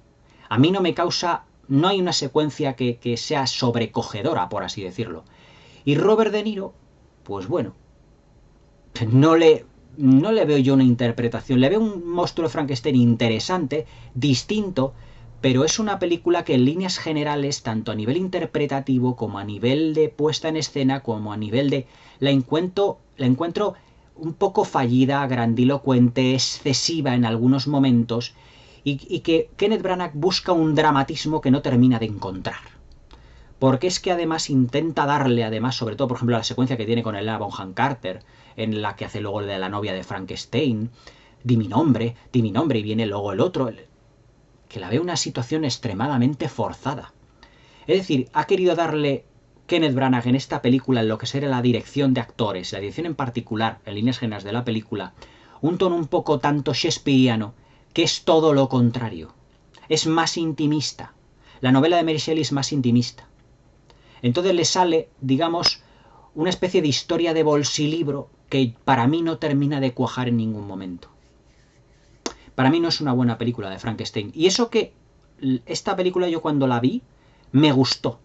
A mí no me causa, no hay una secuencia que sea sobrecogedora, por así decirlo. Y Robert De Niro, pues bueno, no le veo yo una interpretación, le veo un monstruo de Frankenstein interesante, distinto, pero es una película que en líneas generales, tanto a nivel interpretativo como a nivel de puesta en escena, como a nivel de... la encuentro un poco fallida, grandilocuente, excesiva en algunos momentos, y que Kenneth Branagh busca un dramatismo que no termina de encontrar. Porque es que además intenta darle, además, sobre todo, por ejemplo, la secuencia que tiene con Helena Bonham Carter, en la que hace luego de la novia de Frankenstein, di mi nombre, y viene luego el otro, que la ve una situación extremadamente forzada. Es decir, ha querido darle Kenneth Branagh en esta película, en lo que será la dirección de actores, la dirección en particular, en líneas generales de la película, un tono un poco tanto shakespeariano, que es todo lo contrario. Es más intimista. La novela de Mary Shelley es más intimista. Entonces le sale, digamos, una especie de historia de bolsilibro que para mí no termina de cuajar en ningún momento. Para mí no es una buena película de Frankenstein. Y eso que esta película yo cuando la vi me gustó.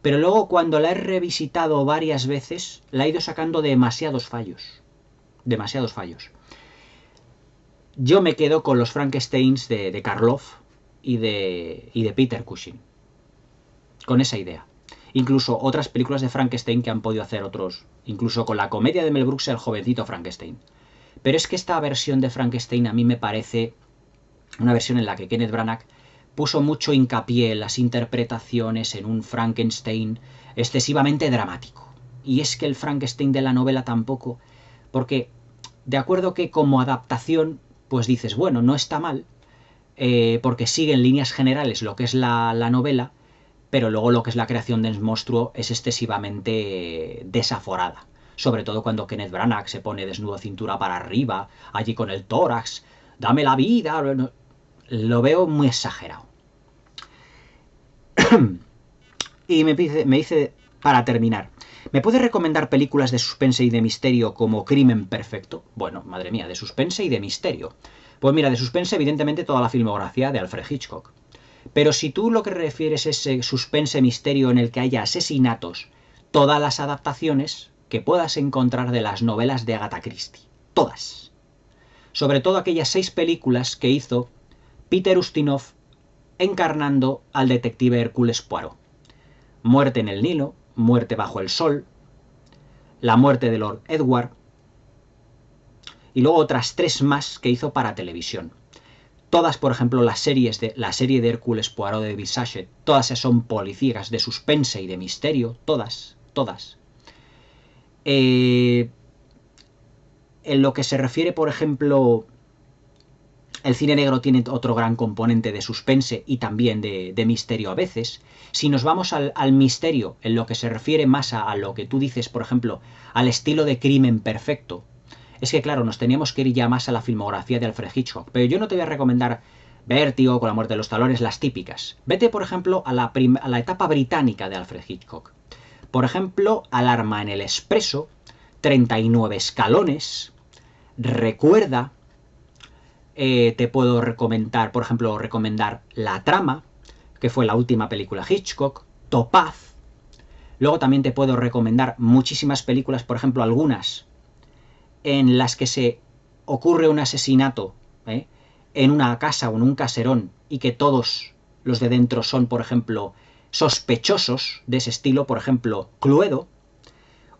Pero luego cuando la he revisitado varias veces la he ido sacando demasiados fallos. Demasiados fallos. Yo me quedo con los Frankensteins de Karloff y de Peter Cushing. Con esa idea. Incluso otras películas de Frankenstein que han podido hacer otros. Incluso con la comedia de Mel Brooks, El jovencito Frankenstein. Pero es que esta versión de Frankenstein a mí me parece una versión en la que Kenneth Branagh puso mucho hincapié en las interpretaciones, en un Frankenstein excesivamente dramático. Y es que el Frankenstein de la novela tampoco, porque de acuerdo que como adaptación, pues dices, bueno, no está mal, porque sigue en líneas generales lo que es la novela, pero luego lo que es la creación del monstruo es excesivamente desaforada. Sobre todo cuando Kenneth Branagh se pone desnudo cintura para arriba, allí con el tórax, dame la vida, lo veo muy exagerado. Y me dice, para terminar, ¿me puede recomendar películas de suspense y de misterio como Crimen Perfecto? Bueno, madre mía, de suspense y de misterio. Pues mira, de suspense evidentemente toda la filmografía de Alfred Hitchcock. Pero si tú lo que refieres es suspense misterio en el que haya asesinatos, todas las adaptaciones que puedas encontrar de las novelas de Agatha Christie. Todas. Sobre todo aquellas 6 películas que hizo Peter Ustinov encarnando al detective Hércules Poirot. Muerte en el Nilo, Muerte bajo el sol, La muerte de Lord Edward, y luego otras 3 más que hizo para televisión. Todas, por ejemplo, la serie de Hércules Poirot de David Suchet, todas esas son policíacas de suspense y de misterio, todas. En lo que se refiere, por ejemplo, el cine negro tiene otro gran componente de suspense y también de misterio a veces. Si nos vamos al misterio, en lo que se refiere más a lo que tú dices, por ejemplo, al estilo de Crimen Perfecto, es que claro, nos teníamos que ir ya más a la filmografía de Alfred Hitchcock. Pero yo no te voy a recomendar Vértigo, Con la muerte de los talones, las típicas. Vete, por ejemplo, a la etapa británica de Alfred Hitchcock. Por ejemplo, Alarma en el Expreso, 39 escalones, Recuerda. Te puedo recomendar, por ejemplo, La Trama, que fue la última película Hitchcock, Topaz. Luego también te puedo recomendar muchísimas películas, por ejemplo, algunas en las que se ocurre un asesinato en una casa o en un caserón y que todos los de dentro son, por ejemplo, sospechosos de ese estilo, por ejemplo, Cluedo,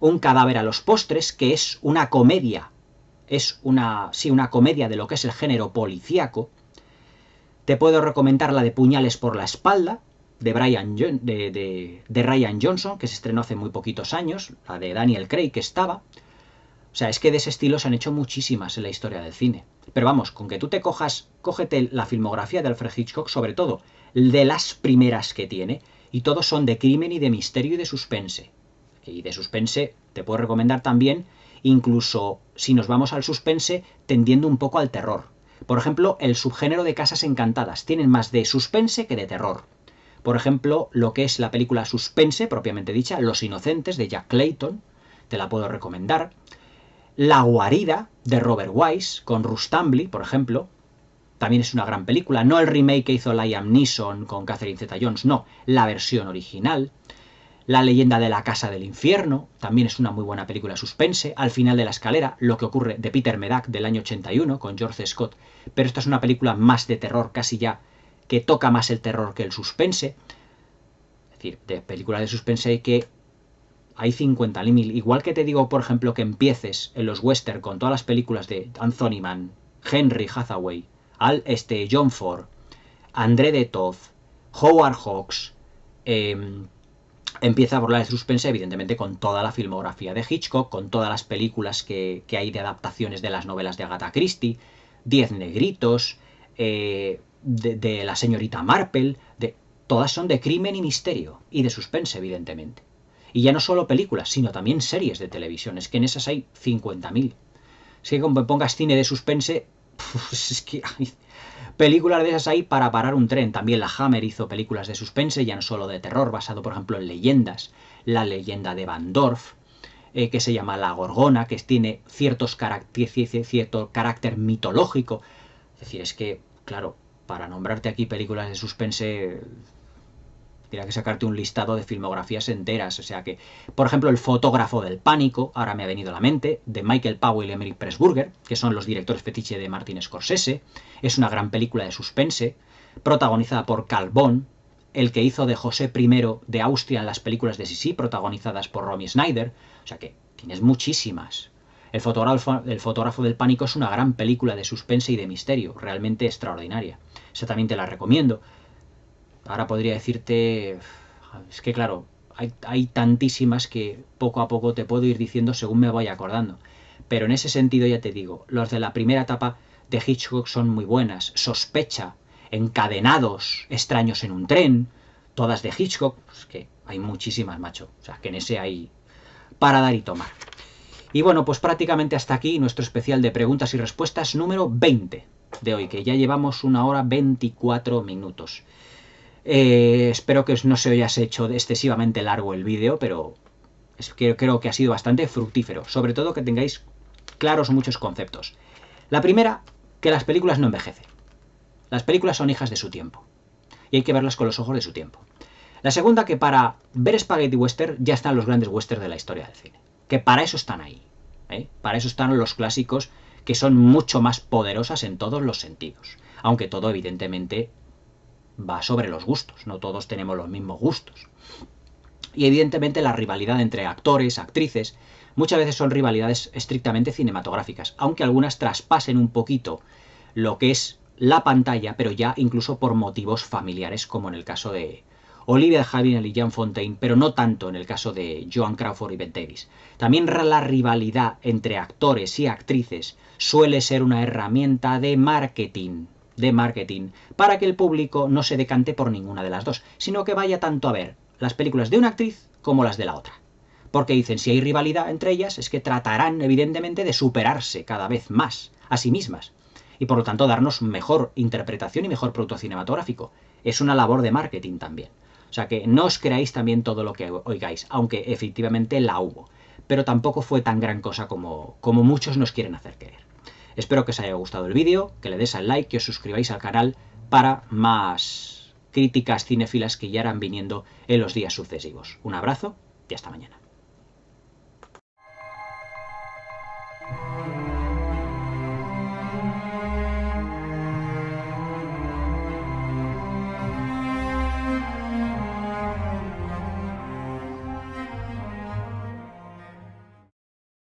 Un cadáver a los postres, que es una comedia. Es una comedia de lo que es el género policíaco. Te puedo recomendar la de Puñales por la espalda, de Ryan Johnson, que se estrenó hace muy poquitos años, la de Daniel Craig, que estaba. O sea, es que de ese estilo se han hecho muchísimas en la historia del cine. Pero vamos, con que tú cógete la filmografía de Alfred Hitchcock, sobre todo de las primeras que tiene, y todos son de crimen y de misterio y de suspense. Y de suspense te puedo recomendar también, incluso si nos vamos al suspense, tendiendo un poco al terror. Por ejemplo, el subgénero de Casas Encantadas. Tienen más de suspense que de terror. Por ejemplo, lo que es la película suspense, propiamente dicha, Los Inocentes, de Jack Clayton, te la puedo recomendar. La guarida, de Robert Wise, con Rustamli, por ejemplo, también es una gran película. No el remake que hizo Liam Neeson con Catherine Zeta-Jones, no, la versión original. La leyenda de la casa del infierno, también es una muy buena película suspense. Al final de la escalera, Lo que ocurre, de Peter Medak, del año 81, con George Scott. Pero esta es una película más de terror, casi ya, que toca más el terror que el suspense. Es decir, de películas de suspense hay 50.000. Igual que te digo, por ejemplo, que empieces en los western con todas las películas de Anthony Mann, Henry Hathaway, John Ford, André de Toth, Howard Hawks. Empieza por la de suspense, evidentemente, con toda la filmografía de Hitchcock, con todas las películas que hay de adaptaciones de las novelas de Agatha Christie, 10 negritos, de la señorita Marple, todas son de crimen y misterio, y de suspense, evidentemente. Y ya no solo películas, sino también series de televisión, es que en esas hay 50.000. Es que como me pongas cine de suspense, es que hay películas de esas hay para parar un tren. También la Hammer hizo películas de suspense, ya no solo de terror, basado por ejemplo en leyendas. La leyenda de Van Dorf, que se llama La Gorgona, que tiene cierto carácter mitológico. Es decir, es que, claro, para nombrarte aquí películas de suspense, tendría que sacarte un listado de filmografías enteras. O sea que, por ejemplo, El fotógrafo del pánico, ahora me ha venido a la mente, de Michael Powell y Emily Pressburger, que son los directores fetiche de Martin Scorsese. Es una gran película de suspense, protagonizada por Carl Bond, el que hizo de José I de Austria en las películas de Sisi, protagonizadas por Romy Schneider. O sea que tienes muchísimas. El fotógrafo del pánico es una gran película de suspense y de misterio, realmente extraordinaria. Esa también te la recomiendo. Ahora podría decirte, es que claro, hay tantísimas que poco a poco te puedo ir diciendo según me vaya acordando. Pero en ese sentido ya te digo, los de la primera etapa de Hitchcock son muy buenas. Sospecha, Encadenados, Extraños en un tren, todas de Hitchcock, pues que hay muchísimas, macho. O sea, que en ese hay para dar y tomar. Y bueno, pues prácticamente hasta aquí nuestro especial de preguntas y respuestas número 20 de hoy, que ya llevamos 1 hora 24 minutos. Espero que no se os haya hecho excesivamente largo el vídeo, pero creo que ha sido bastante fructífero. Sobre todo que tengáis claros muchos conceptos. La primera, que las películas no envejecen. Las películas son hijas de su tiempo. Y hay que verlas con los ojos de su tiempo. La segunda, que para ver Spaghetti Western ya están los grandes westerns de la historia del cine. Que para eso están ahí. Para eso están los clásicos, que son mucho más poderosas en todos los sentidos. Aunque todo, evidentemente, va sobre los gustos. No todos tenemos los mismos gustos. Y evidentemente la rivalidad entre actores, actrices, muchas veces son rivalidades estrictamente cinematográficas, aunque algunas traspasen un poquito lo que es la pantalla, pero ya incluso por motivos familiares, como en el caso de Olivia Havilland y Jean Fontaine, pero no tanto en el caso de Joan Crawford y Bette Davis. También la rivalidad entre actores y actrices suele ser una herramienta de marketing para que el público no se decante por ninguna de las dos, sino que vaya tanto a ver las películas de una actriz como las de la otra. Porque dicen, si hay rivalidad entre ellas, es que tratarán evidentemente de superarse cada vez más a sí mismas y por lo tanto darnos mejor interpretación y mejor producto cinematográfico. Es una labor de marketing también. O sea que no os creáis también todo lo que oigáis, aunque efectivamente la hubo. Pero tampoco fue tan gran cosa como muchos nos quieren hacer creer. Espero que os haya gustado el vídeo, que le des al like, que os suscribáis al canal para más críticas cinéfilas que ya irán viniendo en los días sucesivos. Un abrazo y hasta mañana.